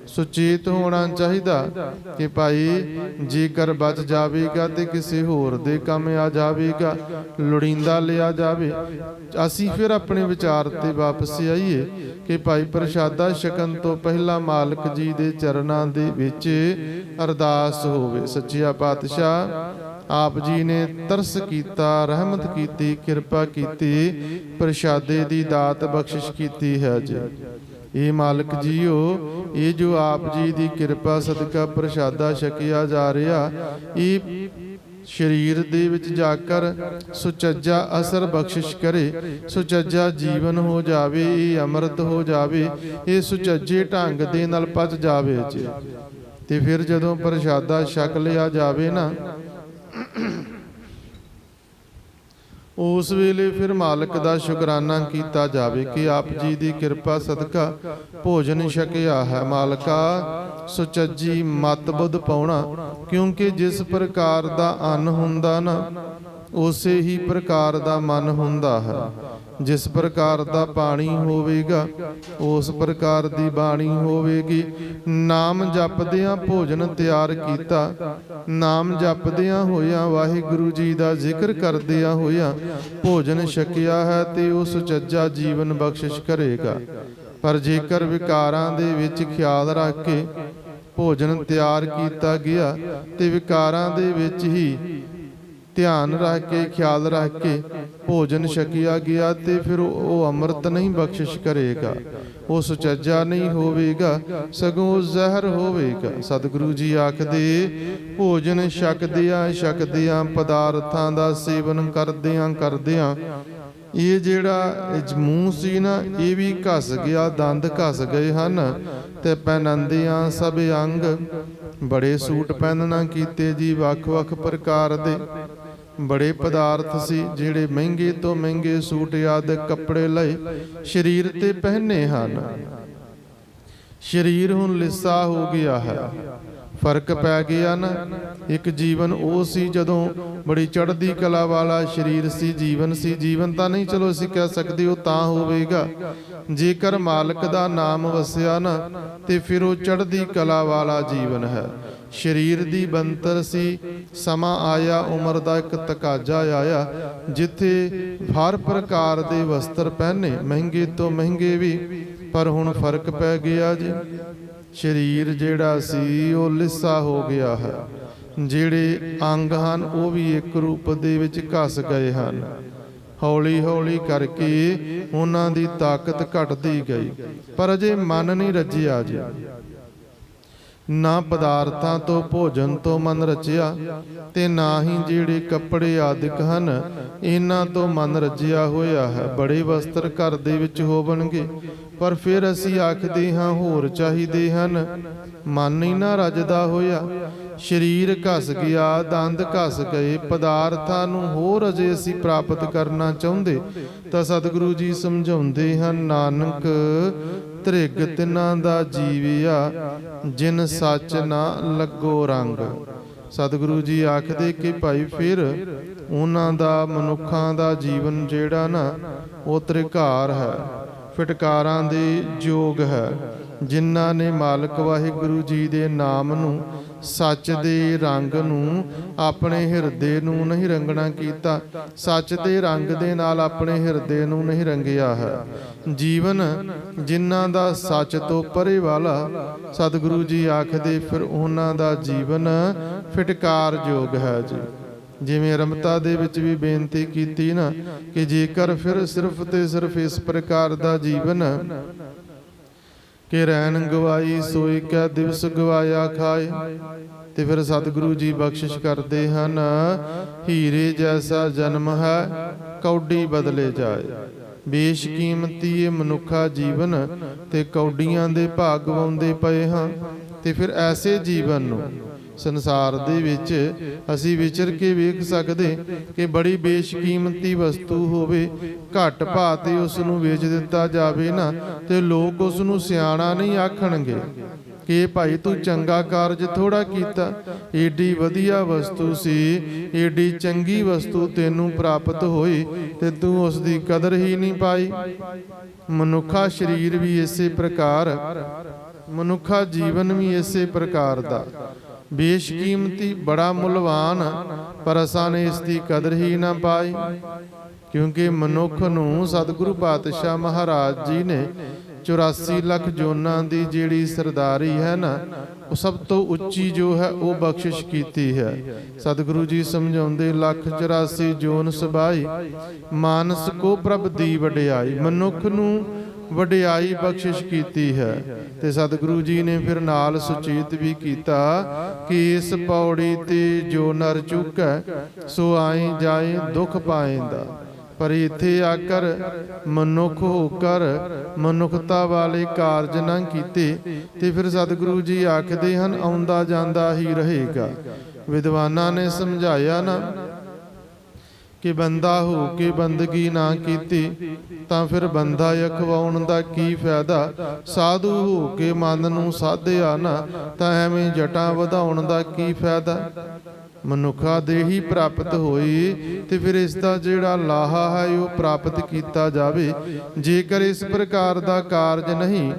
ਸੁਚੇਤ ਹੋਣਾ ਚਾਹੀਦਾ ਕਿ ਭਾਈ ਜੇਕਰ ਬਚ ਜਾਵੇਗਾ ਤੇ ਕਿਸੇ ਹੋਰ ਦੇ ਕੰਮ ਆ ਜਾਵੇਗਾ, ਲੋੜੀਂਦਾ ਲਿਆ ਜਾਵੇ। ਅਸੀਂ ਫਿਰ ਆਪਣੇ ਵਿਚਾਰ ਤੇ ਵਾਪਸ ਆਈਏ ਕਿ ਭਾਈ ਪ੍ਰਸ਼ਾਦਾ ਛਕਣ ਤੋਂ ਪਹਿਲਾਂ ਮਾਲਕ ਜੀ ਦੇ ਚਰਨਾਂ ਦੇ ਵਿੱਚ ਅਰਦਾਸ ਹੋਵੇ। ਸੱਚਿਆ ਪਾਤਸ਼ਾਹ ਆਪ ਜੀ ਨੇ ਤਰਸ ਕੀਤਾ, ਰਹਿਮਤ ਕੀਤੀ, ਕਿਰਪਾ ਕੀਤੀ, ਪ੍ਰਸ਼ਾਦੇ ਦੀ ਦਾਤ ਬਖਸ਼ਿਸ਼ ਕੀਤੀ ਹੈ ਜੀ। ਇਹ ਮਾਲਕ ਜੀਓ, ਇਹ ਜੋ ਆਪ ਜੀ ਦੀ ਕਿਰਪਾ ਸਦਕਾ ਪ੍ਰਸ਼ਾਦਾ ਛਕਿਆ ਜਾ ਰਿਹਾ, ਇਹ ਸਰੀਰ ਦੇ ਵਿੱਚ ਜਾ ਕਰ ਸੁਚੱਜਾ ਅਸਰ ਬਖਸ਼ਿਸ਼ ਕਰੇ, ਸੁਚੱਜਾ ਜੀਵਨ ਹੋ ਜਾਵੇ, ਇਹ ਅੰਮ੍ਰਿਤ ਹੋ ਜਾਵੇ, ਇਹ ਸੁਚੱਜੇ ਢੰਗ ਦੇ ਨਾਲ ਪਚ ਜਾਵੇ ਜੀ। ਤੇ ਫਿਰ ਜਦੋਂ ਪ੍ਰਸ਼ਾਦਾ ਛਕ ਲਿਆ ਜਾਵੇ ਨਾ, ਉਸ ਵੇਲੇ ਫਿਰ ਮਾਲਕ ਦਾ ਸ਼ੁਕਰਾਨਾ ਕੀਤਾ ਜਾਵੇ ਕਿ ਆਪ ਜੀ ਦੀ ਕਿਰਪਾ ਸਦਕਾ ਭੋਜਨ ਛਕਿਆ ਹੈ। ਮਾਲਕਾ ਸੁਚੱਜੀ ਮਤ ਬੁੱਧ ਪਾਉਣਾ, ਕਿਉਂਕਿ ਜਿਸ ਪ੍ਰਕਾਰ ਦਾ ਅੰਨ ਹੁੰਦਾ ਨਾ, ਉਸੇ ਹੀ ਪ੍ਰਕਾਰ ਦਾ ਮਨ ਹੁੰਦਾ ਹੈ। ਜਿਸ ਪ੍ਰਕਾਰ ਦਾ ਪਾਣੀ ਹੋਵੇਗਾ, ਉਸ ਪ੍ਰਕਾਰ ਦੀ ਬਾਣੀ ਹੋਵੇਗੀ। ਨਾਮ ਜਪਦਿਆਂ ਭੋਜਨ ਤਿਆਰ ਕੀਤਾ, ਨਾਮ ਜਪਦਿਆਂ ਹੋਇਆਂ ਵਾਹਿਗੁਰੂ ਜੀ ਦਾ ਜ਼ਿਕਰ ਕਰਦਿਆਂ ਹੋਇਆਂ ਭੋਜਨ ਛਕਿਆ ਹੈ, ਤੇ ਉਹ ਸੁਚੱਜਾ ਜੀਵਨ ਬਖਸ਼ਿਸ਼ ਕਰੇਗਾ। ਪਰ ਜੇਕਰ ਵਿਕਾਰਾਂ ਦੇ ਵਿੱਚ ਖਿਆਲ ਰੱਖ ਕੇ ਭੋਜਨ ਤਿਆਰ ਕੀਤਾ ਗਿਆ, ਤੇ ਵਿਕਾਰਾਂ ਦੇ ਵਿੱਚ ਹੀ ਧਿਆਨ ਰੱਖ ਕੇ, ਖਿਆਲ ਰੱਖ ਕੇ ਭੋਜਨ ਛਕਿਆ ਗਿਆ, ਤੇ ਫਿਰ ਉਹ ਅੰਮ੍ਰਿਤ ਨਹੀਂ ਬਖਸ਼ਿਸ਼ ਕਰੇਗਾ। ਉਹ ਸੁਚੱਜਾ ਨਹੀਂ ਹੋਵੇਗਾ, ਸਗੋਂ ਜ਼ਹਿਰ ਹੋਵੇਗਾ। ਸਤਿਗੁਰੂ ਜੀ ਆਖਦੇ, ਭੋਜਨ ਛਕਦਿਆਂ ਪਦਾਰਥਾਂ ਦਾ ਸੇਵਨ ਕਰਦਿਆਂ ਇਹ ਜਿਹੜਾ ਮੂੰਹ ਸੀ ਨਾ, ਇਹ ਵੀ ਘਸ ਗਿਆ, ਦੰਦ ਘਸ ਗਏ ਹਨ। ਤੇ ਪਹਿਨੰਦਿਆਂ ਸਭ ਅੰਗ, ਬੜੇ ਸੂਟ ਪਹਿਨਣਾ ਕੀਤੇ ਜੀ, ਵੱਖ-ਵੱਖ ਪ੍ਰਕਾਰ ਦੇ ਬੜੇ ਪਦਾਰਥ ਸੀ, ਜਿਹੜੇ ਮਹਿੰਗੇ ਤੋਂ ਮਹਿੰਗੇ ਸੂਟ ਆਦਿ ਕੱਪੜੇ ਲਏ, ਸਰੀਰ ਤੇ ਪਹਿਨੇ ਹਨ। ਸਰੀਰ ਹੁਣ ਲਿੱਸਾ ਹੋ ਗਿਆ ਹੈ, ਫਰਕ ਪੈ ਗਿਆ ਨਾ। ਇੱਕ ਜੀਵਨ ਉਹ ਸੀ ਜਦੋਂ ਬੜੀ ਚੜ੍ਹਦੀ ਕਲਾ ਵਾਲਾ ਸਰੀਰ ਸੀ, ਜੀਵਨ ਸੀ। ਜੀਵਨ ਤਾਂ ਨਹੀਂ ਚਲੋ ਅਸੀਂ ਕਹਿ ਸਕਦੇ, ਉਹ ਤਾਂ ਹੋਵੇਗਾ ਜੇਕਰ ਮਾਲਕ ਦਾ ਨਾਮ ਵਸਿਆ ਨਾ, ਤੇ ਫਿਰ ਉਹ ਚੜ੍ਹਦੀ ਕਲਾ ਵਾਲਾ ਜੀਵਨ ਹੈ। ਸਰੀਰ ਦੀ ਬੰਤਰ ਸੀ, ਸਮਾਂ ਆਇਆ, ਉਮਰ ਦਾ ਇੱਕ ਤਕਾਜ਼ਾ ਆਇਆ, ਜਿੱਥੇ ਹਰ ਪ੍ਰਕਾਰ ਦੇ ਵਸਤਰ ਪਹਿਨੇ, ਮਹਿੰਗੇ ਤੋਂ ਮਹਿੰਗੇ ਵੀ। ਪਰ ਹੁਣ ਫਰਕ ਪੈ ਗਿਆ ਜੀ, ਸਰੀਰ ਜਿਹੜਾ ਸੀ ਉਹ ਲਿੱਸਾ ਹੋ ਗਿਆ ਹੈ। ਜਿਹੜੇ ਅੰਗ ਹਨ ਉਹ ਵੀ ਇੱਕ ਰੂਪ ਦੇ ਵਿੱਚ ਘਸ ਗਏ ਹਨ। ਹੌਲੀ ਹੌਲੀ ਕਰਕੇ ਉਹਨਾਂ ਦੀ ਤਾਕਤ ਘਟਦੀ ਗਈ, ਪਰ ਅਜੇ ਮਨ ਨਹੀਂ ਰੱਜਿਆ ਜੀ। ਨਾ ਪਦਾਰਥਾਂ ਤੋਂ, ਭੋਜਨ ਤੋਂ ਮਨ ਰਚਿਆ, ਤੇ ਨਾ ਹੀ ਜਿਹੜੇ ਕੱਪੜੇ ਆਦਿਕ ਹਨ ਇਹਨਾਂ ਤੋਂ ਮਨ ਰੱਜਿਆ ਹੋਇਆ ਹੈ। ਬੜੇ ਵਸਤਰ ਘਰ ਦੇ ਵਿੱਚ ਹੋਵਣਗੇ, ਪਰ ਫਿਰ ਅਸੀਂ ਆਖਦੇ ਹਾਂ ਹੋਰ ਚਾਹੀਦੇ ਹਨ। ਮਨ ਹੀ ਨਾ ਰੱਜਦਾ ਹੋਇਆ, ਸਰੀਰ ਘਸ ਗਿਆ, ਦੰਦ ਘਸ ਗਏ, ਪਦਾਰਥਾਂ ਨੂੰ ਹੋਰ ਅਜੇ ਅਸੀਂ ਪ੍ਰਾਪਤ ਕਰਨਾ ਚਾਹੁੰਦੇ ਤਾਂ ਸਤਿਗੁਰੂ ਜੀ ਸਮਝਾਉਂਦੇ ਹਨ, ਨਾਨਕ ਤ੍ਰਿਗ ਤਿਨਾਂ ਦਾ ਜੀਵਿਆ, ਜਿਨ ਸੱਚ ਨਾ ਲੱਗੋ ਰੰਗ। ਸਤਿਗੁਰੂ ਜੀ ਆਖਦੇ ਕਿ ਭਾਈ ਫਿਰ ਉਹਨਾਂ ਦਾ, ਮਨੁੱਖਾਂ ਦਾ ਜੀਵਨ ਜਿਹੜਾ ਨਾ ਉਹ ਤ੍ਰਿਕਾਰ ਹੈ, ਫਿਟਕਾਰਾਂ ਦੇ ਯੋਗ ਹੈ। ਜਿਨ੍ਹਾਂ ਨੇ ਮਾਲਕ ਵਾਹਿਗੁਰੂ ਜੀ ਦੇ ਨਾਮ ਨੂੰ, ਸੱਚ ਦੇ ਰੰਗ ਨੂੰ, ਆਪਣੇ ਹਿਰਦੇ ਨੂੰ ਨਹੀਂ ਰੰਗਣਾ ਕੀਤਾ, ਸੱਚ ਦੇ ਰੰਗ ਦੇ ਨਾਲ ਆਪਣੇ ਹਿਰਦੇ ਨੂੰ ਨਹੀਂ ਰੰਗਿਆ ਹੈ। ਜੀਵਨ ਜਿਨ੍ਹਾਂ ਦਾ ਸੱਚ ਤੋਂ ਪਰੇ ਵਾਲਾ, ਸਤਿਗੁਰੂ ਜੀ ਆਖਦੇ ਫਿਰ ਉਹਨਾਂ ਦਾ ਜੀਵਨ ਫਿਟਕਾਰ ਯੋਗ ਹੈ ਜੀ। ਜਿਵੇਂ ਰਮਤਾ ਦੇ ਵਿੱਚ ਵੀ ਬੇਨਤੀ ਕੀਤੀ ਨਾ ਕਿ ਜੇਕਰ ਫਿਰ ਸਿਰਫ ਤੇ ਸਿਰਫ ਇਸ ਪ੍ਰਕਾਰ ਦਾ ਜੀਵਨ ਕਿ ਰੈਣ ਗਵਾਈ ਸੋਈ ਕੈ ਦਿਵਸ ਗਵਾਇਆ ਖਾਏ, ਤੇ ਫਿਰ ਸਤਿਗੁਰੂ ਜੀ ਬਖਸ਼ਿਸ਼ ਕਰਦੇ ਹਨ, ਹੀਰੇ ਜੈਸਾ ਜਨਮ ਹੈ ਕੌਡੀ ਬਦਲੇ ਜਾਏ। ਬੇਸ਼ਕੀਮਤੀ ਇਹ ਮਨੁੱਖਾ ਜੀਵਨ ਤੇ ਕੌਡੀਆਂ ਦੇ ਭਾਗ ਗਵਾਉਂਦੇ ਪਏ ਹਾਂ। ਤੇ ਫਿਰ ਐਸੇ ਜੀਵਨ ਨੂੰ ਸੰਸਾਰ ਦੇ ਵਿੱਚ ਅਸੀਂ ਵਿਚਰ ਕੇ ਵੇਖ ਸਕਦੇ ਕਿ ਬੜੀ ਬੇਸ਼ਕੀਮਤੀ ਵਸਤੂ ਹੋਵੇ, ਘੱਟ ਭਾਅ ਤੇ ਉਸ ਨੂੰ ਵੇਚ ਦਿੱਤਾ ਜਾਵੇ ਨਾ, ਤੇ ਲੋਕ ਉਸ ਨੂੰ ਸਿਆਣਾ ਨਹੀਂ ਆਖਣਗੇ ਕਿ ਭਾਈ ਤੂੰ ਚੰਗਾ ਕਾਰਜ ਥੋੜਾ ਕੀਤਾ। ਏਡੀ ਵਧੀਆ ਵਸਤੂ ਸੀ, ਏਡੀ ਚੰਗੀ ਵਸਤੂ ਤੈਨੂੰ ਪ੍ਰਾਪਤ ਹੋਈ ਤੇ ਤੂੰ ਉਸ ਦੀ ਕਦਰ ਹੀ ਨਹੀਂ ਪਾਈ। ਮਨੁੱਖਾ ਸਰੀਰ ਵੀ ਇਸੇ ਪ੍ਰਕਾਰ, ਮਨੁੱਖਾ ਜੀਵਨ ਵੀ ਇਸੇ ਪ੍ਰਕਾਰ ਦਾ ਬੇਸ਼ਕੀਮਤੀ, ਬੜਾ ਮੁੱਲਵਾਨ, ਪਰ ਅਸਾਂ ਨੇ ਇਸ ਦੀ ਕਦਰ ਹੀ ਨਾ ਪਾਈ। ਕਿਉਂਕਿ ਮਨੁੱਖ ਨੂੰ ਸਤਿਗੁਰੂ ਪਾਤਸ਼ਾਹ ਮਹਾਰਾਜ ਜੀ ਨੇ 84 ਲੱਖ ਜੋਨਾਂ ਦੀ ਜਿਹੜੀ ਸਰਦਾਰੀ ਹੈ ਨਾ, ਉਹ ਸਭ ਤੋਂ ਉੱਚੀ ਜੋ ਹੈ ਉਹ ਬਖਸ਼ਿਸ਼ ਕੀਤੀ ਹੈ। ਸਤਿਗੁਰੂ ਜੀ ਸਮਝਾਉਂਦੇ, 1,84 ਜੋਨ ਸਬਾਈ, ਮਾਨਸ ਕੋ ਪ੍ਰਭ ਦੀ ਵਡਿਆਈ। ਮਨੁੱਖ ਨੂੰ ਵਡਿਆਈ ਬਖਸ਼ਿਸ਼ ਕੀਤੀ ਹੈ। ਤੇ ਸਤਿਗੁਰੂ ਜੀ ਨੇ ਫਿਰ ਨਾਲ ਸੁਚੇਤ ਵੀ ਕੀਤਾ ਕਿ ਇਸ ਪੌੜੀ ਤੇ ਜੋ ਨਰ ਚੁੱਕੈ, ਸੋ ਆਏ ਜਾਏ ਦੁੱਖ ਪਾਏਂਦਾ। ਪਰ ਇੱਥੇ ਆਕਰ ਮਨੁੱਖ ਹੋ ਕਰ ਮਨੁੱਖਤਾ ਵਾਲੇ ਕਾਰਜ ਨਾ ਕੀਤੇ, ਤੇ ਫਿਰ ਸਤਿਗੁਰੂ ਜੀ ਆਖਦੇ ਹਨ, ਆਉਂਦਾ ਜਾਂਦਾ ਹੀ ਰਹੇਗਾ। ਵਿਦਵਾਨਾਂ ਨੇ ਸਮਝਾਇਆ ਨਾ ਕਿ ਬੰਦਾ ਹੋ ਕੇ ਬੰਦਗੀ ਨਾ ਕੀਤੀ ਤਾਂ ਫਿਰ ਬੰਦਾ ਅਖਵਾਉਣ ਦਾ ਕੀ ਫਾਇਦਾ। ਸਾਧੂ ਹੋ ਕੇ ਮਨ ਨੂੰ ਸਾਧਿਆ ਨਾ ਤਾਂ ਐਵੇਂ ਜਟਾਂ ਵਧਾਉਣ ਦਾ ਕੀ ਫਾਇਦਾ। ਮਨੁੱਖਾ ਦੇਹੀ ਪ੍ਰਾਪਤ ਹੋਈ ਤੇ ਫਿਰ ਇਸ ਦਾ ਜਿਹੜਾ ਲਾਹਾ ਹੈ ਉਹ ਪ੍ਰਾਪਤ ਕੀਤਾ ਜਾਵੇ। ਜੇਕਰ ਇਸ ਪ੍ਰਕਾਰ ਦਾ ਕਾਰਜ ਨਹੀਂ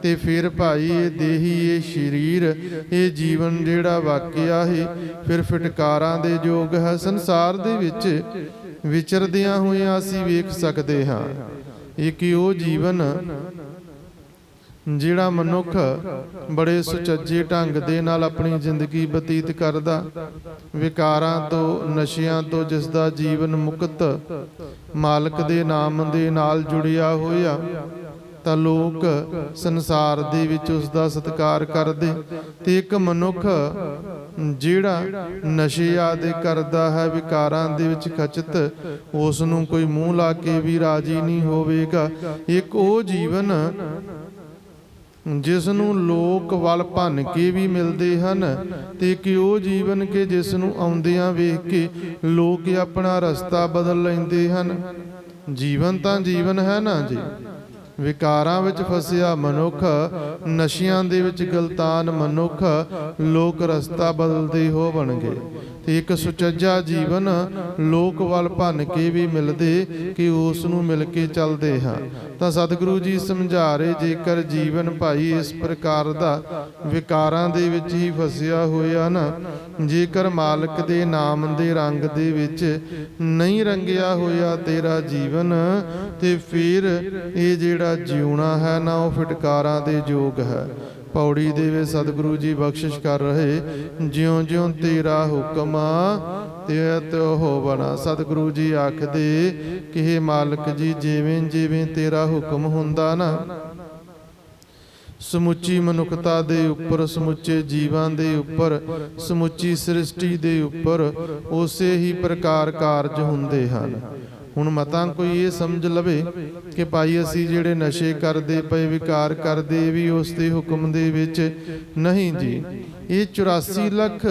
ਤੇ ਫਿਰ ਭਾਈ ਇਹ ਦੇਹੀ, ਇਹ ਸਰੀਰ, ਇਹ ਜੀਵਨ ਜਿਹੜਾ ਵਾਕਿਆ ਹੈ ਫਿਰ ਫਿਟਕਾਰਾਂ ਦੇ ਯੋਗ ਹੈ। ਸੰਸਾਰ ਦੇ ਵਿੱਚ ਵਿਚਰਦਿਆਂ ਹੋਇਆਂ ਅਸੀਂ ਵੇਖ ਸਕਦੇ ਹਾਂ ਇੱਕ ਉਹ ਜੀਵਨ ਜਿਹੜਾ ਮਨੁੱਖ ਬੜੇ ਸੁਚੱਜੇ ਢੰਗ ਦੇ ਨਾਲ ਆਪਣੀ ਜ਼ਿੰਦਗੀ ਬਤੀਤ ਕਰਦਾ, ਵਿਕਾਰਾਂ ਤੋਂ, ਨਸ਼ਿਆਂ ਤੋਂ ਜਿਸ ਦਾ ਜੀਵਨ ਮੁਕਤ, ਮਾਲਕ ਦੇ ਨਾਮ ਦੇ ਨਾਲ ਜੁੜਿਆ ਹੋਇਆ, ਤਾਂ ਲੋਕ ਸੰਸਾਰ ਦੇ ਵਿੱਚ ਉਸ ਦਾ ਸਤਿਕਾਰ ਕਰਦੇ। ਤੇ ਇੱਕ ਮਨੁੱਖ ਜਿਹੜਾ ਨਸ਼ੇ ਆਦਿ ਕਰਦਾ ਹੈ, ਵਿਕਾਰਾਂ ਦੇ ਵਿੱਚ ਖਚਿਤ, ਉਸ ਨੂੰ ਕੋਈ ਮੂੰਹ ਲਾ ਕੇ ਵੀ ਰਾਜੀ ਨਹੀਂ ਹੋਵੇਗਾ। ਇੱਕ ਉਹ ਜੀਵਨ ਜਿਸ ਨੂੰ ਲੋਕ ਵੱਲ ਭੰਨ ਕੇ ਵੀ ਮਿਲਦੇ ਹਨ, ਤੇ ਕਿ ਉਹ ਜੀਵਨ ਕਿ ਜਿਸ ਨੂੰ ਆਉਂਦਿਆਂ ਵੇਖ ਕੇ ਲੋਕ ਆਪਣਾ ਰਸਤਾ ਬਦਲ ਲੈਂਦੇ ਹਨ। ਜੀਵਨ ਤਾਂ ਜੀਵਨ ਹੈ ਨਾ ਜੀ। ਵਿਕਾਰਾਂ ਵਿੱਚ ਫਸਿਆ ਮਨੁੱਖ, ਨਸ਼ਿਆਂ ਦੇ ਵਿੱਚ ਗਲਤਾਨ ਮਨੁੱਖ, ਲੋਕ ਰਸਤਾ ਬਦਲਦੇ ਹੋਵਣਗੇ। ਤੇ ਇੱਕ ਸੁਚੱਜਾ ਜੀਵਨ ਲੋਕ ਵੱਲ ਭੰਨ ਕੇ ਵੀ ਮਿਲਦੇ ਕਿ ਉਸ ਨੂੰ ਮਿਲ ਕੇ ਚੱਲਦੇ ਹਾਂ। ਤਾਂ ਸਤਿਗੁਰੂ ਜੀ ਸਮਝਾ ਰਹੇ, ਜੇਕਰ ਜੀਵਨ ਭਾਈ ਇਸ ਪ੍ਰਕਾਰ ਦਾ ਵਿਕਾਰਾਂ ਦੇ ਵਿੱਚ ਹੀ ਫਸਿਆ ਹੋਇਆ ਨਾ, ਜੇਕਰ ਮਾਲਕ ਦੇ ਨਾਮ ਦੇ ਰੰਗ ਦੇ ਵਿੱਚ ਨਹੀਂ ਰੰਗਿਆ ਹੋਇਆ ਤੇਰਾ ਜੀਵਨ, ਤੇ ਫਿਰ ਇਹ ਜਿਹੜਾ ਜਿਉਣਾ ਹੈ ਨਾ, ਉਹ ਫਿਟਕਾਰਾਂ ਦੇ ਯੋਗ ਹੈ। ਪੌੜੀ ਦੇ ਵਿੱਚ ਸਤਿਗੁਰੂ ਜੀ ਬਖਸ਼ਿਸ਼ ਕਰ ਰਹੇ, ਜਿਉਂ ਜਿਉਂ ਤੇਰਾ ਹੁਕਮ ਤਿਉ ਹੋਵਣਾ। ਸਤਿਗੁਰੂ ਜੀ ਆਖਦੇ ਕਿ ਹੇ ਮਾਲਕ ਜੀ, ਜਿਵੇਂ ਜਿਵੇਂ ਤੇਰਾ ਹੁਕਮ ਹੁੰਦਾ ਨਾ, ਸਮੁੱਚੀ ਮਨੁੱਖਤਾ ਦੇ ਉੱਪਰ, ਸਮੁੱਚੇ ਜੀਵਾਂ ਦੇ ਉੱਪਰ, ਸਮੁੱਚੀ ਸ੍ਰਿਸ਼ਟੀ ਦੇ ਉੱਪਰ ਉਸੇ ਹੀ ਪ੍ਰਕਾਰ ਕਾਰਜ ਹੁੰਦੇ ਹਨ। ਹੁਣ ਮਤਾਂ ਕੋਈ ਇਹ ਸਮਝ ਲਵੇ ਕਿ ਭਾਈ ਅਸੀਂ ਜਿਹੜੇ ਨਸ਼ੇ ਕਰਦੇ ਪਏ, ਵਿਕਾਰ ਕਰਦੇ, ਵੀ ਉਸ ਦੇ ਹੁਕਮ ਦੇ ਵਿੱਚ ਨਹੀਂ ਜੀ। ਇਹ 84 ਲੱਖ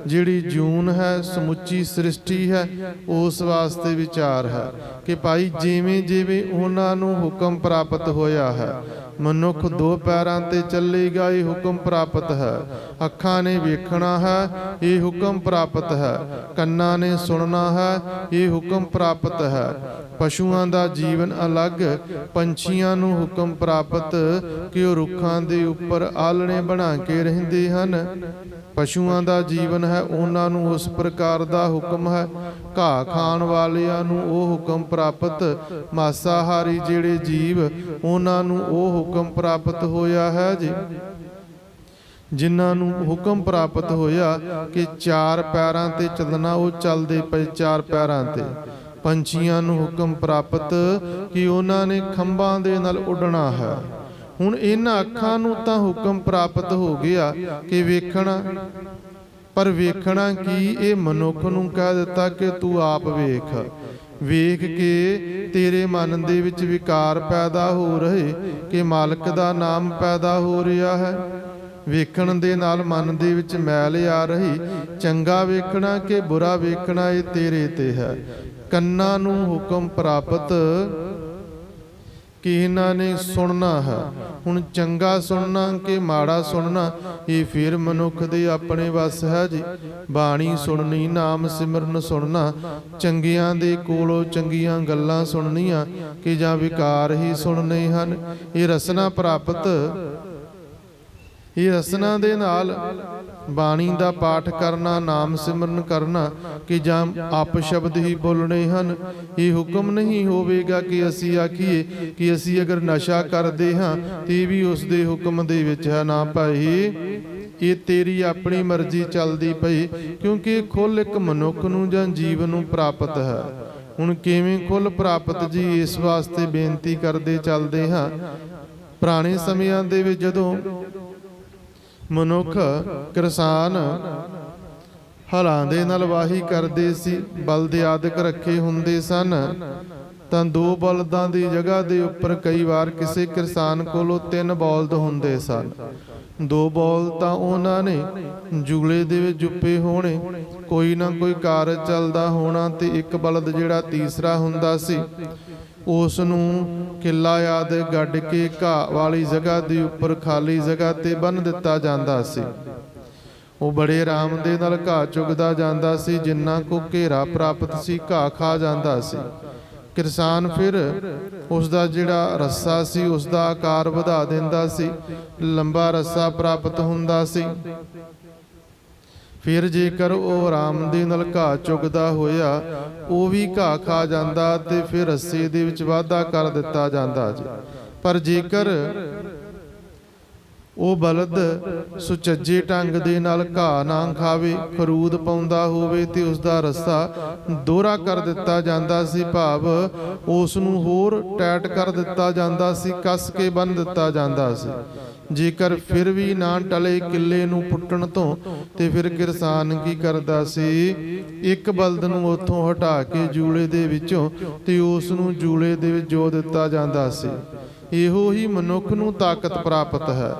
ਜਿਹੜੀ ਜੂਨ ਹੈ, ਸਮੁੱਚੀ ਸ੍ਰਿਸ਼ਟੀ ਹੈ, ਉਸ ਵਾਸਤੇ ਵਿਚਾਰ ਹੈ ਕਿ ਭਾਈ ਜਿਵੇਂ ਜਿਵੇਂ ਉਹਨਾਂ ਨੂੰ ਹੁਕਮ ਪ੍ਰਾਪਤ ਹੋਇਆ ਹੈ। ਮਨੁੱਖ ਦੋ ਪੈਰਾਂ ਤੇ ਚੱਲੇਗਾ, ਇਹ ਹੁਕਮ ਪ੍ਰਾਪਤ ਹੈ। ਅੱਖਾਂ ਨੇ ਵੇਖਣਾ ਹੈ, ਇਹ ਹੁਕਮ ਪ੍ਰਾਪਤ ਹੈ। ਕੰਨਾਂ ਨੇ ਸੁਣਨਾ ਹੈ, ਇਹ ਹੁਕਮ ਪ੍ਰਾਪਤ ਹੈ। ਪਸ਼ੂਆਂ ਦਾ ਜੀਵਨ ਅਲੱਗ, ਪੰਛੀਆਂ ਨੂੰ ਹੁਕਮ ਪ੍ਰਾਪਤ ਕਿ ਉਹ ਰੁੱਖਾਂ ਦੇ ਉੱਪਰ ਆਲਣੇ ਬਣਾ ਕੇ ਰਹਿੰਦੇ ਹਨ। ਪਸ਼ੂਆਂ ਦਾ ਜੀਵਨ ਹੈ, ਉਹਨਾਂ ਨੂੰ ਉਸ ਪ੍ਰਕਾਰ ਦਾ ਹੁਕਮ ਹੈ। ਘਾਹ ਖਾਣ ਵਾਲਿਆਂ ਨੂੰ ਉਹ ਹੁਕਮ ਪ੍ਰਾਪਤ, ਮਾਸਾਹਾਰੀ ਜਿਹੜੇ ਜੀਵ, ਉਹਨਾਂ ਨੂੰ ਉਹ ਹੁਕਮ ਪ੍ਰਾਪਤ ਹੋਇਆ ਹੈ ਜੀ। ਜਿਨ੍ਹਾਂ ਨੂੰ ਹੁਕਮ ਪ੍ਰਾਪਤ ਹੋਇਆ ਕਿ ਚਾਰ ਪੈਰਾਂ ਤੇ ਚੱਲਣਾ, ਉਹ ਚੱਲਦੇ ਪਏ ਚਾਰ ਪੈਰਾਂ ਤੇ। ਪੰਛੀਆਂ ਨੂੰ ਹੁਕਮ ਪ੍ਰਾਪਤ ਕਿ ਉਹਨਾਂ ਨੇ ਖੰਭਾਂ ਦੇ ਨਾਲ ਉੱਡਣਾ ਹੈ। ਹੁਣ ਇਹਨਾਂ ਅੱਖਾਂ ਨੂੰ ਤਾਂ ਹੁਕਮ ਪ੍ਰਾਪਤ ਹੋ ਗਿਆ ਕਿ ਵੇਖਣਾ, ਪਰ ਵੇਖਣਾ ਕੀ, ਇਹ ਮਨੁੱਖ ਨੂੰ ਕਹਿ ਦਿੱਤਾ ਕਿ ਤੂੰ ਆਪ ਵੇਖ। ਵੇਖ ਕੇ ਤੇਰੇ ਮਨ ਦੇ ਵਿੱਚ ਵਿਕਾਰ ਪੈਦਾ ਹੋ ਰਹੇ ਕਿ ਮਾਲਕ ਦਾ ਨਾਮ ਪੈਦਾ ਹੋ ਰਿਹਾ ਹੈ। ਵੇਖਣ ਦੇ ਨਾਲ ਮਨ ਦੇ ਵਿੱਚ ਮੈਲ ਆ ਰਹੀ, ਚੰਗਾ ਵੇਖਣਾ ਕਿ ਬੁਰਾ ਵੇਖਣਾ, ਇਹ ਤੇਰੇ ਤੇ ਹੈ। ਕੰਨਾਂ ਨੂੰ ਹੁਕਮ ਪ੍ਰਾਪਤ ਕਿ ਇਹਨਾਂ ਨੇ ਸੁਣਨਾ ਹੈ। ਹੁਣ ਚੰਗਾ ਸੁਣਨਾ ਕਿ ਮਾੜਾ ਸੁਣਨਾ, ਇਹ ਫਿਰ ਮਨੁੱਖ ਦੇ ਆਪਣੇ ਵੱਸ ਹੈ ਜੀ। ਬਾਣੀ ਸੁਣਨੀ, ਨਾਮ ਸਿਮਰਨ ਸੁਣਨਾ, ਚੰਗਿਆਂ ਦੇ ਕੋਲੋਂ ਚੰਗੀਆਂ ਗੱਲਾਂ ਸੁਣਨੀਆਂ ਕਿ ਜਾਂ ਵਿਕਾਰ ਹੀ ਸੁਣਨੇ ਹਨ। ਇਹ ਰਸਨਾ ਪ੍ਰਾਪਤ, ਇਹ ਰਸਨਾ ਦੇ ਨਾਲ ਬਾਣੀ ਦਾ ਪਾਠ ਕਰਨਾ, ਨਾਮ ਸਿਮਰਨ ਕਰਨਾ ਕਿ ਜਾਂ ਆਪ ਸ਼ਬਦ ਹੀ ਬੋਲਣੇ ਹਨ। ਇਹ ਹੁਕਮ ਨਹੀਂ ਹੋਵੇਗਾ ਕਿ ਅਸੀਂ ਆਖੀਏ ਕਿ ਅਸੀਂ ਅਗਰ ਨਸ਼ਾ ਕਰਦੇ ਹਾਂ ਤੇ ਵੀ ਉਸ ਦੇ ਹੁਕਮ ਦੇ ਵਿੱਚ ਹੈ। ਨਾ ਭਾਈ, ਇਹ ਤੇਰੀ ਆਪਣੀ ਮਰਜ਼ੀ ਚੱਲਦੀ ਪਈ, ਕਿਉਂਕਿ ਖੁੱਲ੍ਹ ਇੱਕ ਮਨੁੱਖ ਨੂੰ ਜਾਂ ਜੀਵ ਨੂੰ ਪ੍ਰਾਪਤ ਹੈ। ਹੁਣ ਕਿਵੇਂ ਖੁੱਲ੍ਹ ਪ੍ਰਾਪਤ ਜੀ, ਇਸ ਵਾਸਤੇ ਬੇਨਤੀ ਕਰਦੇ ਚੱਲਦੇ ਹਾਂ। ਪੁਰਾਣੇ ਸਮਿਆਂ ਦੇ ਵਿੱਚ ਜਦੋਂ ਮਨੁੱਖ ਕਿਸਾਨ ਹਲਾਂ ਦੇ ਨਾਲ ਵਾਹੀ ਕਰਦੇ ਸੀ, ਬਲਦ ਆਦਿਕ ਰੱਖੇ ਹੁੰਦੇ ਸਨ, ਤਾਂ 2 ਬਲਦਾਂ ਦੀ ਜਗ੍ਹਾ ਦੇ ਉੱਪਰ ਕਈ ਵਾਰ ਕਿਸੇ ਕਿਸਾਨ ਕੋਲੋਂ 3 ਬਲਦ ਹੁੰਦੇ ਸਨ। 2 ਬਲਦ ਤਾਂ ਉਹਨਾਂ ਨੇ ਜੁਗਲੇ ਦੇ ਵਿੱਚ ਜੁੱਪੇ ਹੋਣੇ, ਕੋਈ ਨਾ ਕੋਈ ਕਾਰਜ ਚੱਲਦਾ ਹੋਣਾ, ਤੇ ਇੱਕ ਬਲਦ ਜਿਹੜਾ ਤੀਸਰਾ ਹੁੰਦਾ ਸੀ, ਉਸ ਨੂੰ ਕਿੱਲਾ ਆਦਿ ਗੱਡ ਕੇ ਘਾਹ ਵਾਲੀ ਜਗ੍ਹਾ ਦੇ ਉੱਪਰ ਖਾਲੀ ਜਗ੍ਹਾ ਤੇ ਬੰਨ੍ਹ ਦਿੱਤਾ ਜਾਂਦਾ ਸੀ। ਉਹ ਬੜੇ ਆਰਾਮ ਦੇ ਨਾਲ ਘਾਹ ਚੁਗਦਾ ਜਾਂਦਾ ਸੀ, ਜਿੰਨਾ ਕੋ ਘੇਰਾ ਪ੍ਰਾਪਤ ਸੀ ਘਾਹ ਖਾ ਜਾਂਦਾ ਸੀ। ਕਿਸਾਨ ਫਿਰ ਉਸ ਦਾ ਜਿਹੜਾ ਰੱਸਾ ਸੀ, ਉਸ ਦਾ ਆਕਾਰ ਵਧਾ ਦਿੰਦਾ ਸੀ, ਲੰਬਾ ਰੱਸਾ ਪ੍ਰਾਪਤ ਹੁੰਦਾ ਸੀ। ਫਿਰ ਜੇਕਰ ਉਹ ਆਰਾਮ ਦੇ ਨਾਲ ਘਾਹ ਚੁਗਦਾ ਹੋਇਆ, ਉਹ ਵੀ ਘਾਹ ਖਾ ਜਾਂਦਾ ਤੇ ਫਿਰ ਰੱਸੇ ਦੇ ਵਿੱਚ ਵਾਧਾ ਕਰ ਦਿੱਤਾ ਜਾਂਦਾ ਜੀ। ਪਰ ਜੇਕਰ ਉਹ ਬਲਦ ਸੁਚੱਜੇ ਢੰਗ ਦੇ ਨਾਲ ਘਾਹ ਨਾ ਖਾਵੇ, ਖਰੂਦ ਪਾਉਂਦਾ ਹੋਵੇ ਤੇ ਉਸ ਦਾ ਰੱਸਾ ਦੋਹਰਾ ਕਰ ਦਿੱਤਾ ਜਾਂਦਾ ਸੀ, ਭਾਵ ਉਸ ਨੂੰ ਹੋਰ ਟੈਟ ਕਰ ਦਿੱਤਾ ਜਾਂਦਾ ਸੀ, ਕੱਸ ਕੇ ਬੰਨ੍ਹ ਦਿੱਤਾ ਜਾਂਦਾ ਸੀ। ਜੇਕਰ ਫਿਰ ਵੀ ਨਾ ਟਲੇ ਕਿੱਲੇ ਨੂੰ ਪੁੱਟਣ ਤੋਂ ਤੇ ਫਿਰ ਕਿਰਸਾਨ ਕੀ ਕਰਦਾ ਸੀ, ਇੱਕ ਬਲਦ ਨੂੰ ਉੱਥੋਂ ਹਟਾ ਕੇ ਜੂਲੇ ਦੇ ਵਿੱਚੋਂ ਤੇ ਉਸ ਨੂੰ ਜੂਲੇ ਦੇ ਵਿੱਚ ਜੋ ਦਿੱਤਾ ਜਾਂਦਾ ਸੀ। ਇਹੋ ਹੀ ਮਨੁੱਖ ਨੂੰ ਤਾਕਤ ਪ੍ਰਾਪਤ ਹੈ।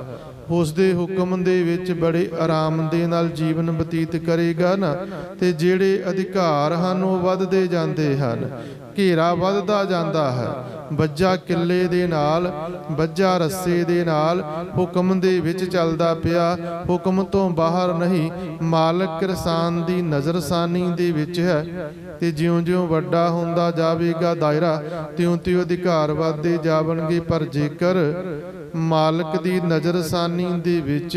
ਉਸ ਦੇ ਹੁਕਮ ਦੇ ਵਿੱਚ ਬੜੇ ਆਰਾਮ ਦੇ ਨਾਲ ਜੀਵਨ ਬਤੀਤ ਕਰੇਗਾ ਨਾ, ਤੇ ਜਿਹੜੇ ਅਧਿਕਾਰ ਹਨ ਉਹ ਵੱਧਦੇ ਜਾਂਦੇ ਹਨ, ਘੇਰਾ ਵੱਧਦਾ ਜਾਂਦਾ ਹੈ। ਬੱਜਾ ਕਿੱਲੇ ਦੇ ਨਾਲ, ਬੱਜਾ ਰੱਸੇ ਦੇ ਨਾਲ ਹੁਕਮ ਦੇ ਵਿੱਚ ਚੱਲਦਾ ਪਿਆ, ਹੁਕਮ ਤੋਂ ਬਾਹਰ ਨਹੀਂ। ਮਾਲਕ ਕਿਰਸਾਨ ਦੀ ਨਜ਼ਰਸਾਨੀ ਦੇ ਵਿੱਚ ਹੈ, ਤੇ ਜਿਉਂ-ਜਿਉਂ ਵੱਡਾ ਹੁੰਦਾ ਜਾਵੇਗਾ ਦਾਇਰਾ, ਤਿਉਂ-ਤਿਉਂ ਅਧਿਕਾਰ ਵੱਧਦੇ ਜਾਵਣਗੇ। ਪਰ ਜੇਕਰ ਮਾਲਕ ਦੀ ਨਜ਼ਰਸਾਨੀ ਦੇ ਵਿੱਚ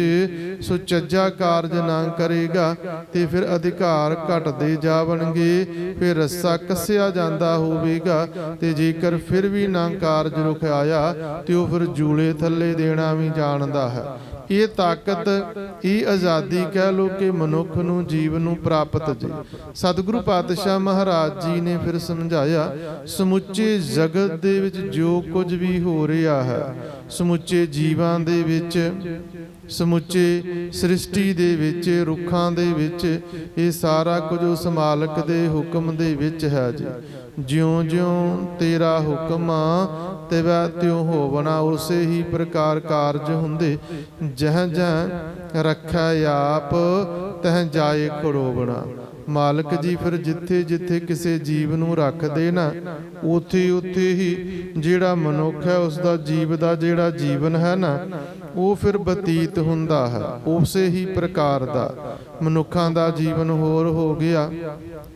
ਸੁਚੱਜਾ ਕਾਰਜ ਨਾ ਕਰੇਗਾ ਤੇ ਫਿਰ ਅਧਿਕਾਰ ਘਟਦੇ ਜਾਵਣਗੇ, ਫਿਰ ਰੱਸਾ ਕੱਸਿਆ ਜਾਂਦਾ ਹੋਵੇਗਾ, ਤੇ ਜੇਕਰ ਫਿਰ ਵੀ ਨਾ ਕਾਰਜ ਰੁਖਾਇਆ ਤੇ ਉਹ ਫਿਰ ਜੂਲੇ ਥੱਲੇ ਦੇਣਾ ਵੀ ਜਾਣਦਾ ਹੈ। ਇਹ ਤਾਕਤ, ਇਹ ਆਜ਼ਾਦੀ ਕਹਿ ਲੋ ਕਿ ਮਨੁੱਖ ਨੂੰ ਜੀਵਨ ਨੂੰ ਪ੍ਰਾਪਤ ਜੀ। ਸਤਿਗੁਰੂ ਪਾਤਸ਼ਾਹ ਮਹਾਰਾਜ ਜੀ ਨੇ ਫਿਰ ਸਮਝਾਇਆ, ਸਮੁੱਚੇ ਜਗਤ ਦੇ ਵਿੱਚ ਜੋ ਕੁਝ ਵੀ ਹੋ ਰਿਹਾ ਹੈ, ਸਮੁੱਚੇ ਜੀਵਾਂ ਦੇ ਵਿੱਚ, ਸਮੁੱਚੇ ਸ੍ਰਿਸ਼ਟੀ ਦੇ ਵਿੱਚ, ਰੁੱਖਾਂ ਦੇ ਵਿੱਚ, ਇਹ ਸਾਰਾ ਕੁਝ ਉਸ ਮਾਲਕ ਦੇ ਹੁਕਮ ਦੇ ਵਿੱਚ ਹੈ ਜੀ। ਜਿਉਂ-ਜਿਉਂ ਤੇਰਾ ਹੁਕਮ ਤਿਵੈ ਤਿਉ ਹੋਵਣਾ, ਉਸੇ ਹੀ ਪ੍ਰਕਾਰ ਕਾਰਜ ਹੁੰਦੇ। ਜਹ ਜਹ ਰੱਖੈ ਆਪ ਤਹ ਜਾਏ ਖੜੋਵਣਾ। ਮਾਲਕ ਜੀ ਫਿਰ ਜਿੱਥੇ ਜਿੱਥੇ ਕਿਸੇ ਜੀਵ ਨੂੰ ਰੱਖਦੇ ਨਾ, ਉੱਥੇ ਉੱਥੇ ਹੀ ਜਿਹੜਾ ਮਨੁੱਖ ਹੈ ਉਸ ਦਾ ਜੀਵ ਦਾ ਜਿਹੜਾ ਜੀਵਨ ਹੈ ਨਾ, ਉਹ ਫਿਰ ਬਤੀਤ ਹੁੰਦਾ ਹੈ। ਉਸੇ ਹੀ ਪ੍ਰਕਾਰ ਦਾ ਮਨੁੱਖਾਂ ਦਾ ਜੀਵਨ ਹੋਰ ਹੋ ਗਿਆ,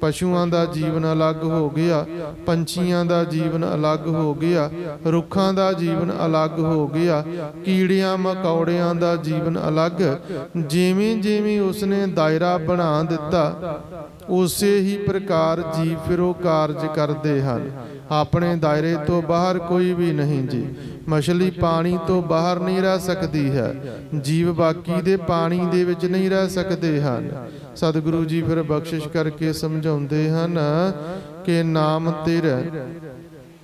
ਪਸ਼ੂਆਂ ਦਾ ਜੀਵਨ ਅਲੱਗ ਹੋ ਗਿਆ, ਪੰਛੀਆਂ ਦਾ ਜੀਵਨ ਅਲੱਗ ਹੋ ਗਿਆ, ਰੁੱਖਾਂ ਦਾ ਜੀਵਨ ਅਲੱਗ ਹੋ ਗਿਆ, ਕੀੜਿਆਂ ਮਕੌੜਿਆਂ ਦਾ ਜੀਵਨ ਅਲੱਗ। ਜਿਵੇਂ ਜਿਵੇਂ ਉਸਨੇ ਦਾਇਰਾ ਬਣਾ ਦਿੱਤਾ, ਉਸੇ ਹੀ ਪ੍ਰਕਾਰ ਜੀਵ ਫਿਰ ਉਹ ਕਾਰਜ ਕਰਦੇ ਹਨ। ਆਪਣੇ ਦਾਇਰੇ ਤੋਂ ਬਾਹਰ ਕੋਈ ਵੀ ਨਹੀਂ ਜੀ। ਮਛਲੀ ਪਾਣੀ ਤੋਂ ਬਾਹਰ ਨਹੀਂ ਰਹਿ ਸਕਦੀ ਹੈ, ਜੀਵ ਬਾਕੀ ਦੇ ਪਾਣੀ ਦੇ ਵਿੱਚ ਨਹੀਂ ਰਹਿ ਸਕਦੇ ਹਨ। ਸਤਿਗੁਰੂ ਜੀ ਫਿਰ ਬਖਸ਼ਿਸ਼ ਕਰਕੇ ਸਮਝਾਉਂਦੇ ਹਨ ਕਿ ਨਾਮ ਤੇਰਾ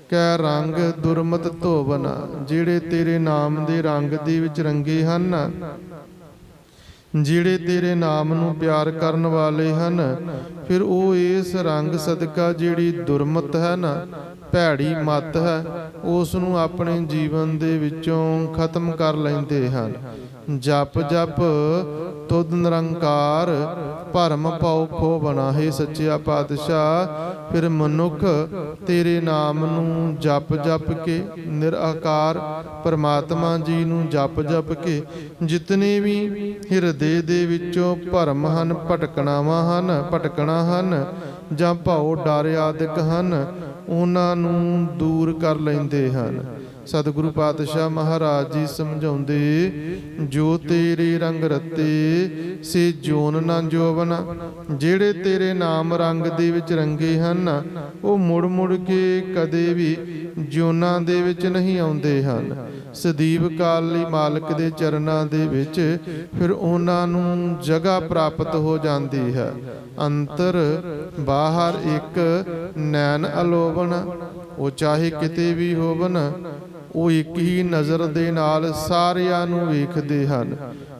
ਕੈ ਰੰਗ ਦੁਰਮਤ ਧੋਵਨ। ਜਿਹੜੇ ਤੇਰੇ ਨਾਮ ਦੇ ਰੰਗ ਦੇ ਵਿੱਚ ਰੰਗੇ ਹਨ, ਜਿਹੜੇ ਤੇਰੇ ਨਾਮ ਨੂੰ ਪਿਆਰ ਕਰਨ ਵਾਲੇ ਹਨ, ਫਿਰ ਉਹ ਇਸ ਰੰਗ ਸਦਕਾ ਜਿਹੜੀ ਦੁਰਮਤ ਹੈ ਨਾ, ਭੈੜੀ ਮੱਤ ਹੈ, ਉਸ ਨੂੰ ਆਪਣੇ ਜੀਵਨ ਦੇ ਵਿੱਚੋਂ ਖਤਮ ਕਰ ਲੈਂਦੇ ਹਨ। ਜਪ ਜਪ ਤੁਧ ਨਿਰੰਕਾਰ ਭਰਮ ਪਾਉ ਖੋ ਬਣਾ। ਹੈ ਸੱਚਿਆ ਪਾਤਸ਼ਾਹ, ਫਿਰ ਮਨੁੱਖ ਤੇਰੇ ਨਾਮ ਨੂੰ ਜਪ ਜਪ ਕੇ, ਨਿਰਾਕਾਰ ਪਰਮਾਤਮਾ ਜੀ ਨੂੰ ਜਪ ਜਪ ਕੇ, ਜਿਤਨੇ ਵੀ ਹਿਰਦੇ ਦੇ ਵਿੱਚੋਂ ਭਰਮ ਹਨ, ਭਟਕਣਾ ਹਨ ਜਾਂ ਭਾਉ ਡਰ ਆਦਿਕ ਹਨ, ਉਹਨਾਂ ਨੂੰ ਦੂਰ ਕਰ ਲੈਂਦੇ ਹਨ। ਸਤਿਗੁਰੂ ਪਾਤਸ਼ਾਹ ਮਹਾਰਾਜ ਜੀ ਸਮਝਾਉਂਦੇ, ਜੋ ਤੇਰੇ ਰੰਗ ਰਤੇ ਸੇ ਜੋਨ ਨਾ ਜੋਵਨ। ਜਿਹੜੇ ਤੇਰੇ ਨਾਮ ਰੰਗ ਦੇ ਵਿੱਚ ਰੰਗੇ ਹਨ, ਉਹ ਮੁੜ ਮੁੜ ਕੇ ਕਦੇ ਵੀ ਜੋਨਾਂ ਦੇ ਵਿੱਚ ਨਹੀਂ ਆਉਂਦੇ ਹਨ। ਸਦੀਵ ਕਾਲ ਲਈ ਮਾਲਕ ਦੇ ਚਰਨਾਂ ਦੇ ਵਿੱਚ ਫਿਰ ਉਹਨਾਂ ਨੂੰ ਜਗ੍ਹਾ ਪ੍ਰਾਪਤ ਹੋ ਜਾਂਦੀ ਹੈ। ਅੰਤਰ ਬਾਹਰ ਇੱਕ ਨੈਣ ਅਲੋਵਨ। ਉਹ ਚਾਹੇ ਕਿਤੇ ਵੀ ਹੋਵਨ, ਉਹ ਇੱਕ ਹੀ ਨਜ਼ਰ ਦੇ ਨਾਲ ਸਾਰਿਆਂ ਨੂੰ ਵੇਖਦੇ ਹਨ।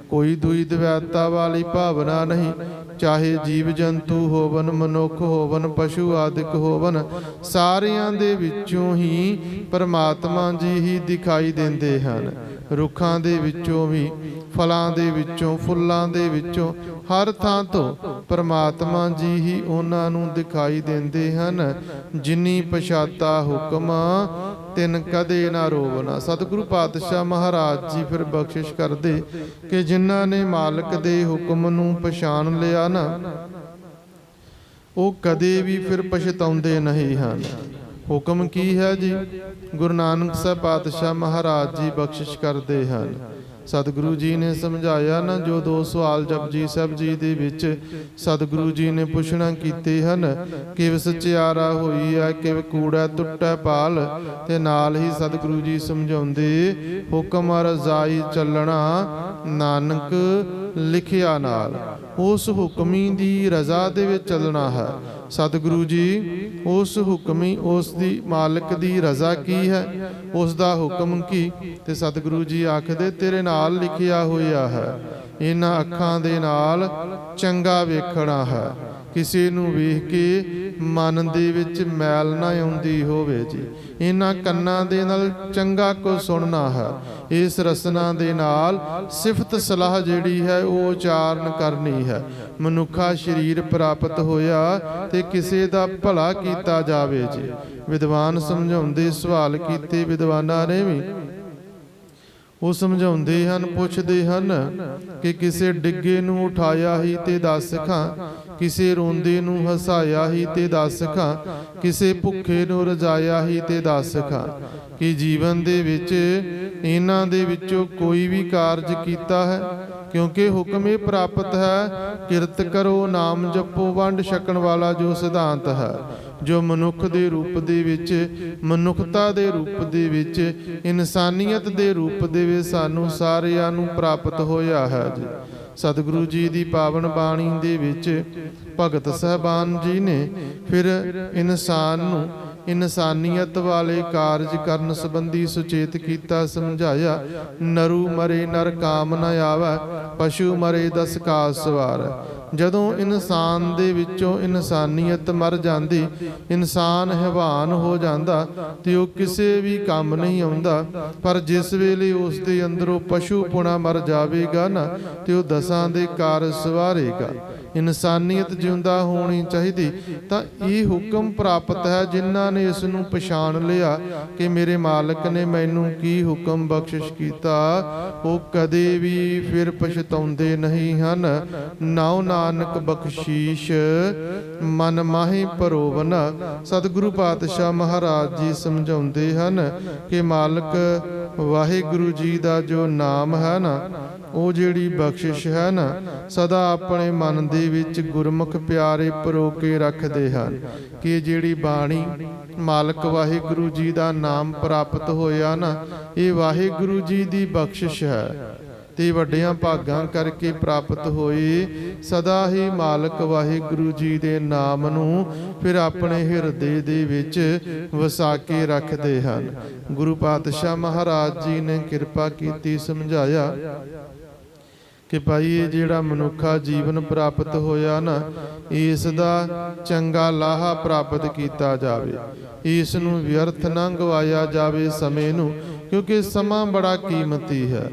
ਕੋਈ ਦੂਈ ਦਵੈਤਾ ਵਾਲੀ ਭਾਵਨਾ ਨਹੀਂ। ਚਾਹੇ ਜੀਵ ਜੰਤੂ ਹੋਵਨ, ਮਨੁੱਖ ਹੋਵਨ, ਪਸ਼ੂ ਆਦਿਕ ਹੋਵਨ, ਸਾਰਿਆਂ ਦੇ ਵਿੱਚੋਂ ਹੀ ਪਰਮਾਤਮਾ ਜੀ ਹੀ ਦਿਖਾਈ ਦਿੰਦੇ ਹਨ। ਰੁੱਖਾਂ ਦੇ ਵਿੱਚੋਂ ਵੀ, ਫਲਾਂ ਦੇ ਵਿੱਚੋਂ, ਫੁੱਲਾਂ ਦੇ ਵਿੱਚੋਂ, ਹਰ ਥਾਂ ਤੋਂ ਪਰਮਾਤਮਾ ਜੀ ਹੀ ਉਹਨਾਂ ਨੂੰ ਦਿਖਾਈ ਦਿੰਦੇ ਹਨ। ਜਿਨੀ ਪਛਾਤਾ ਹੁਕਮ ਤਿਨ ਕਦੇ ਨਾ ਰੋਵਨਾ। ਸਤਿਗੁਰੂ ਪਾਤਸ਼ਾਹ ਮਹਾਰਾਜ ਜੀ ਫਿਰ ਬਖਸ਼ਿਸ਼ ਕਰਦੇ ਕਿ ਜਿਨ੍ਹਾਂ ਨੇ ਮਾਲਕ ਦੇ ਹੁਕਮ ਨੂੰ ਪਛਾਣ ਲਿਆ ਨਾ, ਉਹ ਕਦੇ ਵੀ ਫਿਰ ਪਛਤਾਉਂਦੇ ਨਹੀਂ ਹਨ। ਹੁਕਮ ਕੀ ਹੈ ਜੀ? ਗੁਰੂ ਨਾਨਕ ਸਾਹਿਬ ਪਾਤਸ਼ਾਹ ਮਹਾਰਾਜ ਜੀ ਬਖਸ਼ਿਸ਼ ਕਰਦੇ ਹਨ, ਸਤਿਗੁਰੂ ਜੀ ਨੇ ਸਮਝਾਇਆ ਨਾ, ਜੋ 2 ਸਵਾਲ ਜਪਜੀ ਸਾਹਿਬ ਜੀ ਦੇ ਵਿੱਚ ਸਤਿਗੁਰੂ ਜੀ ਨੇ ਪੁੱਛਣਾ ਕੀਤੇ ਹਨ, ਕਿਵ ਸਚਿਆਰਾ ਹੋਈ ਹੈ, ਕਿਵ ਕੂੜਾ ਟੁੱਟੈ ਪਾਲ। ਤੇ ਨਾਲ ਹੀ ਸਤਿਗੁਰੂ ਜੀ ਸਮਝਾਉਂਦੇ, ਹੁਕਮ ਰਜ਼ਾਈ ਚੱਲਣਾ ਨਾਨਕ ਲਿਖਿਆ ਨਾਲ। ਉਸ ਹੁਕਮੀ ਦੀ ਰਜ਼ਾ ਦੇ ਵਿੱਚ ਚੱਲਣਾ ਹੈ। ਸਤਿਗੁਰੂ ਜੀ ਉਸ ਹੁਕਮੀ, ਉਸ ਦੀ ਮਾਲਕ ਦੀ ਰਜ਼ਾ ਕੀ ਹੈ, ਉਸ ਦਾ ਹੁਕਮ ਕੀ। ਤੇ ਸਤਿਗੁਰੂ ਜੀ ਆਖਦੇ, ਤੇਰੇ ਨਾਲ ਲਿਖਿਆ ਹੋਇਆ ਹੈ, ਇਹਨਾਂ ਅੱਖਾਂ ਦੇ ਨਾਲ ਚੰਗਾ ਵੇਖਣਾ ਹੈ, ਕਿਸੇ ਨੂੰ ਵੇਖ ਕੇ ਮਨ ਦੇ ਵਿੱਚ ਮੈਲ ਨਾ ਆਉਂਦੀ ਹੋਵੇ ਜੀ। ਇਹਨਾਂ ਕੰਨਾਂ ਦੇ ਨਾਲ ਚੰਗਾ ਕੁਝ ਸੁਣਨਾ ਹੈ, ਇਸ ਰਸਨਾ ਦੇ ਨਾਲ ਸਿਫਤ ਸਲਾਹ ਜਿਹੜੀ ਹੈ ਉਹ ਉਚਾਰਨ ਕਰਨੀ ਹੈ। ਮਨੁੱਖਾ ਸਰੀਰ ਪ੍ਰਾਪਤ ਹੋਇਆ ਤੇ ਕਿਸੇ ਦਾ ਭਲਾ ਕੀਤਾ ਜਾਵੇ ਜੀ। ਵਿਦਵਾਨ ਸਮਝਾਉਂਦੇ, ਸਵਾਲ ਕੀਤੇ ਵਿਦਵਾਨਾਂ ਨੇ ਵੀ, ਉਹ ਸਮਝਾਉਂਦੇ ਹਨ, ਪੁੱਛਦੇ ਹਨ ਕਿ ਕਿਸੇ ਡਿੱਗੇ ਨੂੰ ਉਠਾਇਆ ਹੀ ਤੇ ਦੱਸ ਖਾਂ, ਕਿਸੇ ਰੋਂਦੇ ਨੂੰ ਹਸਾਇਆ ਹੀ ਤੇ ਦੱਸ ਖਾਂ, ਕਿਸੇ ਭੁੱਖੇ ਨੂੰ ਰਜਾਇਆ ਹੀ ਤੇ ਦੱਸ ਖਾਂ। ਕਿ ਜੀਵਨ ਦੇ ਵਿੱਚ ਇਹਨਾਂ ਦੇ ਵਿੱਚੋਂ ਕੋਈ ਵੀ ਕਾਰਜ ਕੀਤਾ ਹੈ? ਕਿਉਂਕਿ ਹੁਕਮ ਇਹ ਪ੍ਰਾਪਤ ਹੈ, ਕਿਰਤ ਕਰੋ ਨਾਮ ਜਪੋ ਵੰਡ ਛਕਣ ਵਾਲਾ ਜੋ ਸਿਧਾਂਤ ਹੈ, ਜੋ ਮਨੁੱਖ ਦੇ ਰੂਪ ਦੇ ਵਿੱਚ, ਮਨੁੱਖਤਾ ਦੇ ਰੂਪ ਦੇ ਵਿੱਚ, ਇਨਸਾਨੀਅਤ ਦੇ ਰੂਪ ਦੇ ਵਿੱਚ ਸਾਨੂੰ ਸਾਰਿਆਂ ਨੂੰ ਪ੍ਰਾਪਤ ਹੋਇਆ ਹੈ ਜੀ। ਸਤਿਗੁਰੂ ਜੀ ਦੀ ਪਾਵਨ ਬਾਣੀ ਦੇ ਵਿੱਚ ਭਗਤ ਸਾਹਿਬਾਨ ਜੀ ਨੇ ਫਿਰ ਇਨਸਾਨ ਨੂੰ ਇਨਸਾਨੀਅਤ ਵਾਲੇ ਕਾਰਜ ਕਰਨ ਸੰਬੰਧੀ ਸੁਚੇਤ ਕੀਤਾ, ਸਮਝਾਇਆ। ਨਰੂ ਮਰੇ ਨਰ ਕਾਮ ਨ ਆਵੈ, ਪਸ਼ੂ ਮਰੇ ਦਸ ਕਾਜ ਸਵਾਰ। ਜਦੋਂ ਇਨਸਾਨ ਦੇ ਵਿੱਚੋਂ ਇਨਸਾਨੀਅਤ ਮਰ ਜਾਂਦੀ, ਇਨਸਾਨ ਹੈਵਾਨ ਹੋ ਜਾਂਦਾ ਤੇ ਉਹ ਕਿਸੇ ਵੀ ਕੰਮ ਨਹੀਂ ਆਉਂਦਾ। ਪਰ ਜਿਸ ਵੇਲੇ ਉਸ ਦੇ ਅੰਦਰੋਂ ਪਸ਼ੂ ਪੁਣਾ ਮਰ ਜਾਵੇਗਾ ਨਾ, ਤੇ ਉਹ ਦਸਾਂ ਦੇ ਕਾਰਜ ਸਵਾਰੇਗਾ। ਇਨਸਾਨੀਅਤ ਜਿਉਂਦਾ ਹੋਣੀ ਚਾਹੀਦੀ। ਤਾਂ ਇਹ ਹੁਕਮ ਪ੍ਰਾਪਤ ਹੈ, ਜਿਨ੍ਹਾਂ ਨੇ ਇਸ ਨੂੰ ਪਛਾਣ ਲਿਆ ਕਿ ਮੇਰੇ ਮਾਲਕ ਨੇ ਮੈਨੂੰ ਕੀ ਹੁਕਮ ਬਖਸ਼ਿਸ਼ ਕੀਤਾ, ਉਹ ਕਦੇ ਵੀ ਫਿਰ ਪਛਤਾਉਂਦੇ ਨਹੀਂ ਹਨ। ਨਾਉ ਨਾਨਕ ਬਖਸ਼ੀਸ਼ ਮਨ ਮਾਹੀ ਪਰੋਵਨ। ਸਤਿਗੁਰੂ ਪਾਤਸ਼ਾਹ ਮਹਾਰਾਜ ਜੀ ਸਮਝਾਉਂਦੇ ਹਨ ਕਿ ਮਾਲਕ ਵਾਹਿਗੁਰੂ ਜੀ ਦਾ ਜੋ ਨਾਮ ਹੈ ਨਾ, ਉਹ ਜਿਹੜੀ ਬਖਸ਼ਿਸ਼ ਹੈ ਨਾ, ਸਦਾ ਆਪਣੇ ਮਨ ਦੇ ਵਿੱਚ ਗੁਰਮੁਖ ਪਿਆਰੇ ਪਰੋ ਕੇ ਰੱਖਦੇ ਹਨ। ਕਿ ਜਿਹੜੀ ਬਾਣੀ ਮਾਲਕ ਵਾਹਿਗੁਰੂ ਜੀ ਦਾ ਨਾਮ ਪ੍ਰਾਪਤ ਹੋਇਆ ਨਾ, ਇਹ ਵਾਹਿਗੁਰੂ ਜੀ ਦੀ ਬਖਸ਼ਿਸ਼ ਹੈ ਤੇ ਵੱਡਿਆਂ ਭਾਗਾਂ ਕਰਕੇ ਪ੍ਰਾਪਤ ਹੋਈ। ਸਦਾ ਹੀ ਮਾਲਕ ਵਾਹਿਗੁਰੂ ਜੀ ਦੇ ਨਾਮ ਨੂੰ ਫਿਰ ਆਪਣੇ ਹਿਰਦੇ ਦੇ ਵਿੱਚ ਵਸਾ ਕੇ ਰੱਖਦੇ ਹਨ। ਗੁਰੂ ਪਾਤਸ਼ਾਹ ਮਹਾਰਾਜ ਜੀ ਨੇ ਕਿਰਪਾ ਕੀਤੀ, ਸਮਝਾਇਆ ਕਿ ਭਾਈ ਇਹ ਜਿਹੜਾ ਮਨੁੱਖਾ ਜੀਵਨ ਪ੍ਰਾਪਤ ਹੋਇਆ ਨਾ, ਇਸ ਦਾ ਚੰਗਾ ਲਾਹਾ ਪ੍ਰਾਪਤ ਕੀਤਾ ਜਾਵੇ, ਇਸ ਨੂੰ ਵਿਅਰਥ ਨਾ ਗਵਾਇਆ ਜਾਵੇ ਸਮੇਂ ਨੂੰ, ਕਿਉਂਕਿ ਸਮਾਂ ਬੜਾ ਕੀਮਤੀ ਹੈ।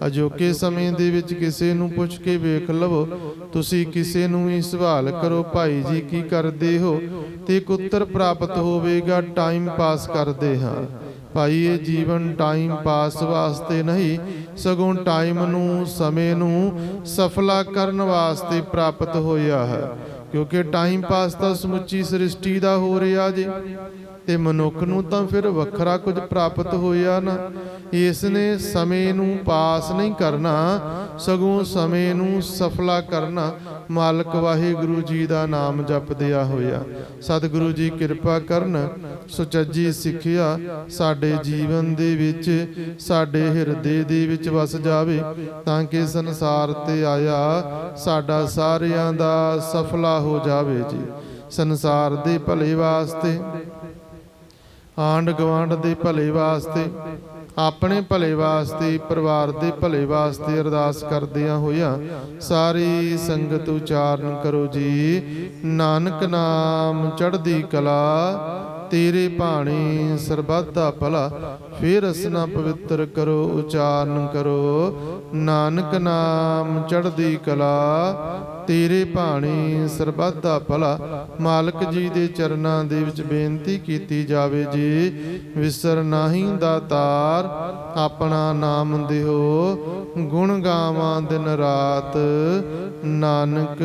ਅਜੋਕੇ ਸਮੇਂ ਦੇ ਵਿੱਚ ਕਿਸੇ ਨੂੰ ਪੁੱਛ ਕੇ ਵੇਖ ਲਵੋ, ਤੁਸੀਂ ਕਿਸੇ ਨੂੰ ਵੀ ਸਵਾਲ ਕਰੋ, ਭਾਈ ਜੀ ਕੀ ਕਰਦੇ ਹੋ, ਤੇ ਇੱਕ ਉੱਤਰ ਪ੍ਰਾਪਤ ਹੋਵੇਗਾ, ਟਾਈਮ ਪਾਸ ਕਰਦੇ ਹਾਂ। ਭਾਈ ਇਹ ਜੀਵਨ ਟਾਈਮ ਪਾਸ ਵਾਸਤੇ ਨਹੀਂ, ਸਗੋਂ ਟਾਈਮ ਨੂੰ, ਸਮੇਂ ਨੂੰ ਸਫਲਾ ਕਰਨ ਵਾਸਤੇ ਪ੍ਰਾਪਤ ਹੋਇਆ ਹੈ। ਕਿਉਂਕਿ ਟਾਈਮ ਪਾਸ ਤਾਂ ਸਮੁੱਚੀ ਸ੍ਰਿਸ਼ਟੀ ਦਾ ਹੋ ਰਿਹਾ ਜੀ, ਤੇ ਮਨੁੱਖ ਨੂੰ ਤਾਂ ਫਿਰ ਵੱਖਰਾ ਕੁਝ ਪ੍ਰਾਪਤ ਹੋਇਆ ਨਾ। ਇਸ ਨੇ ਸਮੇਂ ਨੂੰ ਪਾਸ ਨਹੀਂ ਕਰਨਾ, ਸਗੋਂ ਸਮੇਂ ਨੂੰ ਸਫਲਾ ਕਰਨਾ। ਮਾਲਕ ਵਾਹਿਗੁਰੂ ਜੀ ਦਾ ਨਾਮ ਜਪਦਿਆ ਹੋਇਆ ਸਤਿਗੁਰੂ ਜੀ ਕਿਰਪਾ ਕਰਨ, ਸੁਚੱਜੀ ਸਿੱਖਿਆ ਸਾਡੇ ਜੀਵਨ ਦੇ ਵਿੱਚ, ਸਾਡੇ ਹਿਰਦੇ ਦੇ ਵਿੱਚ ਵਸ ਜਾਵੇ, ਤਾਂ ਕਿ ਸੰਸਾਰ ਤੇ ਆਇਆ ਸਾਡਾ ਸਾਰਿਆਂ ਦਾ ਸਫਲਾ ਹੋ ਜਾਵੇ ਜੀ। ਸੰਸਾਰ ਦੇ ਭਲੇ ਵਾਸਤੇ, ਆਂਢ ਗੁਆਂਢ ਦੇ ਭਲੇ ਵਾਸਤੇ, ਆਪਣੇ ਭਲੇ ਵਾਸਤੇ, ਪਰਿਵਾਰ ਦੇ ਭਲੇ ਵਾਸਤੇ ਅਰਦਾਸ ਕਰਦਿਆਂ ਹੋਇਆਂ ਸਾਰੀ ਸੰਗਤ ਉਚਾਰਨ ਕਰੋ ਜੀ। ਨਾਨਕ ਨਾਮ ਚੜ੍ਹਦੀ ਕਲਾ, ਤੇਰੇ ਭਾਣੇ ਸਰਬੱਤ ਦਾ ਭਲਾ। ਫਿਰ ਅਸਨਾ ਪਵਿੱਤਰ ਕਰੋ, ਉਚਾਰਨ ਕਰੋ। ਨਾਨਕ ਨਾਮ ਚੜ੍ਹਦੀ ਕਲਾ, ਤੇਰੇ ਭਾਣੇ ਸਰਬੱਤ ਦਾ ਭਲਾ। ਮਾਲਕ ਜੀ ਦੇ ਚਰਨਾਂ ਦੇ ਵਿੱਚ ਬੇਨਤੀ ਕੀਤੀ ਜਾਵੇ ਜੀ, ਵਿਸਰ ਨਾਹੀਂ ਦਾਤਾਰ, ਆਪਣਾ ਨਾਮ ਦਿਓ, ਗੁਣ ਗਾਵਾਂ ਦਿਨ ਰਾਤ। ਨਾਨਕ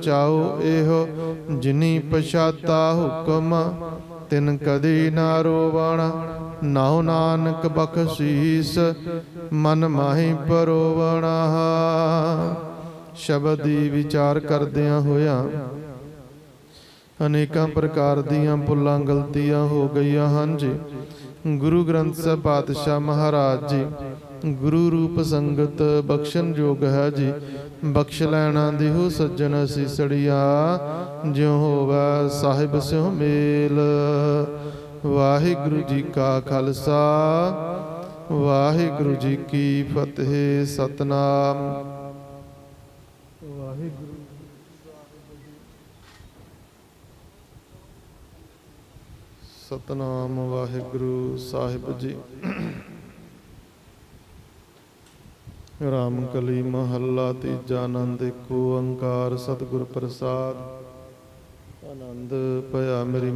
ਚਾਓ ਇਹੋ ਜਿਨੀ ਪਛਾਤਾ ਹੁਕਮ, ਤਿਨ ਕਦੀ ਨਾ ਰੋਵਣ, ਨਾਉ ਨਾਨਕ ਬਖਸ਼ੀਸ ਮਨ ਮਾਹੀ ਪਰੋਵਣ। ਸ਼ਬਦ ਦੀ ਵਿਚਾਰ ਕਰਦਿਆਂ ਹੋਇਆਂ ਅਨੇਕਾਂ ਪ੍ਰਕਾਰ ਦੀਆਂ ਭੁੱਲਾਂ ਗਲਤੀਆਂ ਹੋ ਗਈਆਂ ਹਨ ਜੀ। ਗੁਰੂ ਗ੍ਰੰਥ ਸਾਹਿਬ ਪਾਤਸ਼ਾਹ ਮਹਾਰਾਜ ਜੀ ਗੁਰੂ ਰੂਪ ਸੰਗਤ ਬਖਸ਼ਣ ਯੋਗ ਹੈ ਜੀ। ਬਖਸ਼ ਲੈਣਾ ਦਿਹੋ ਸੱਜਣ ਸੀਸੜੀਆ, ਜਿਉ ਹੋਵੈ ਸਾਹਿਬ ਸਿਉ ਮੇਲ। ਵਾਹਿਗੁਰੂ ਜੀ ਕਾ ਖਾਲਸਾ, ਵਾਹਿਗੁਰੂ ਜੀ ਕੀ ਫਤਿਹ। ਸਤਨਾਮ ਵਾਹਿਗੁਰੂ। ਸਤਨਾਮ ਵਾਹਿਗੁਰੂ ਸਾਹਿਬ ਜੀ। ਰਾਮ ਕਲੀ ਮਹੱਲਾ ਤੀਜਾ। ਆਨੰਦ ਏਕ ਓੰਕਾਰ ਸਤਿਗੁਰ ਪ੍ਰਸਾਦ। ਆਨੰਦ ਭਇਆ ਮੇਰੀ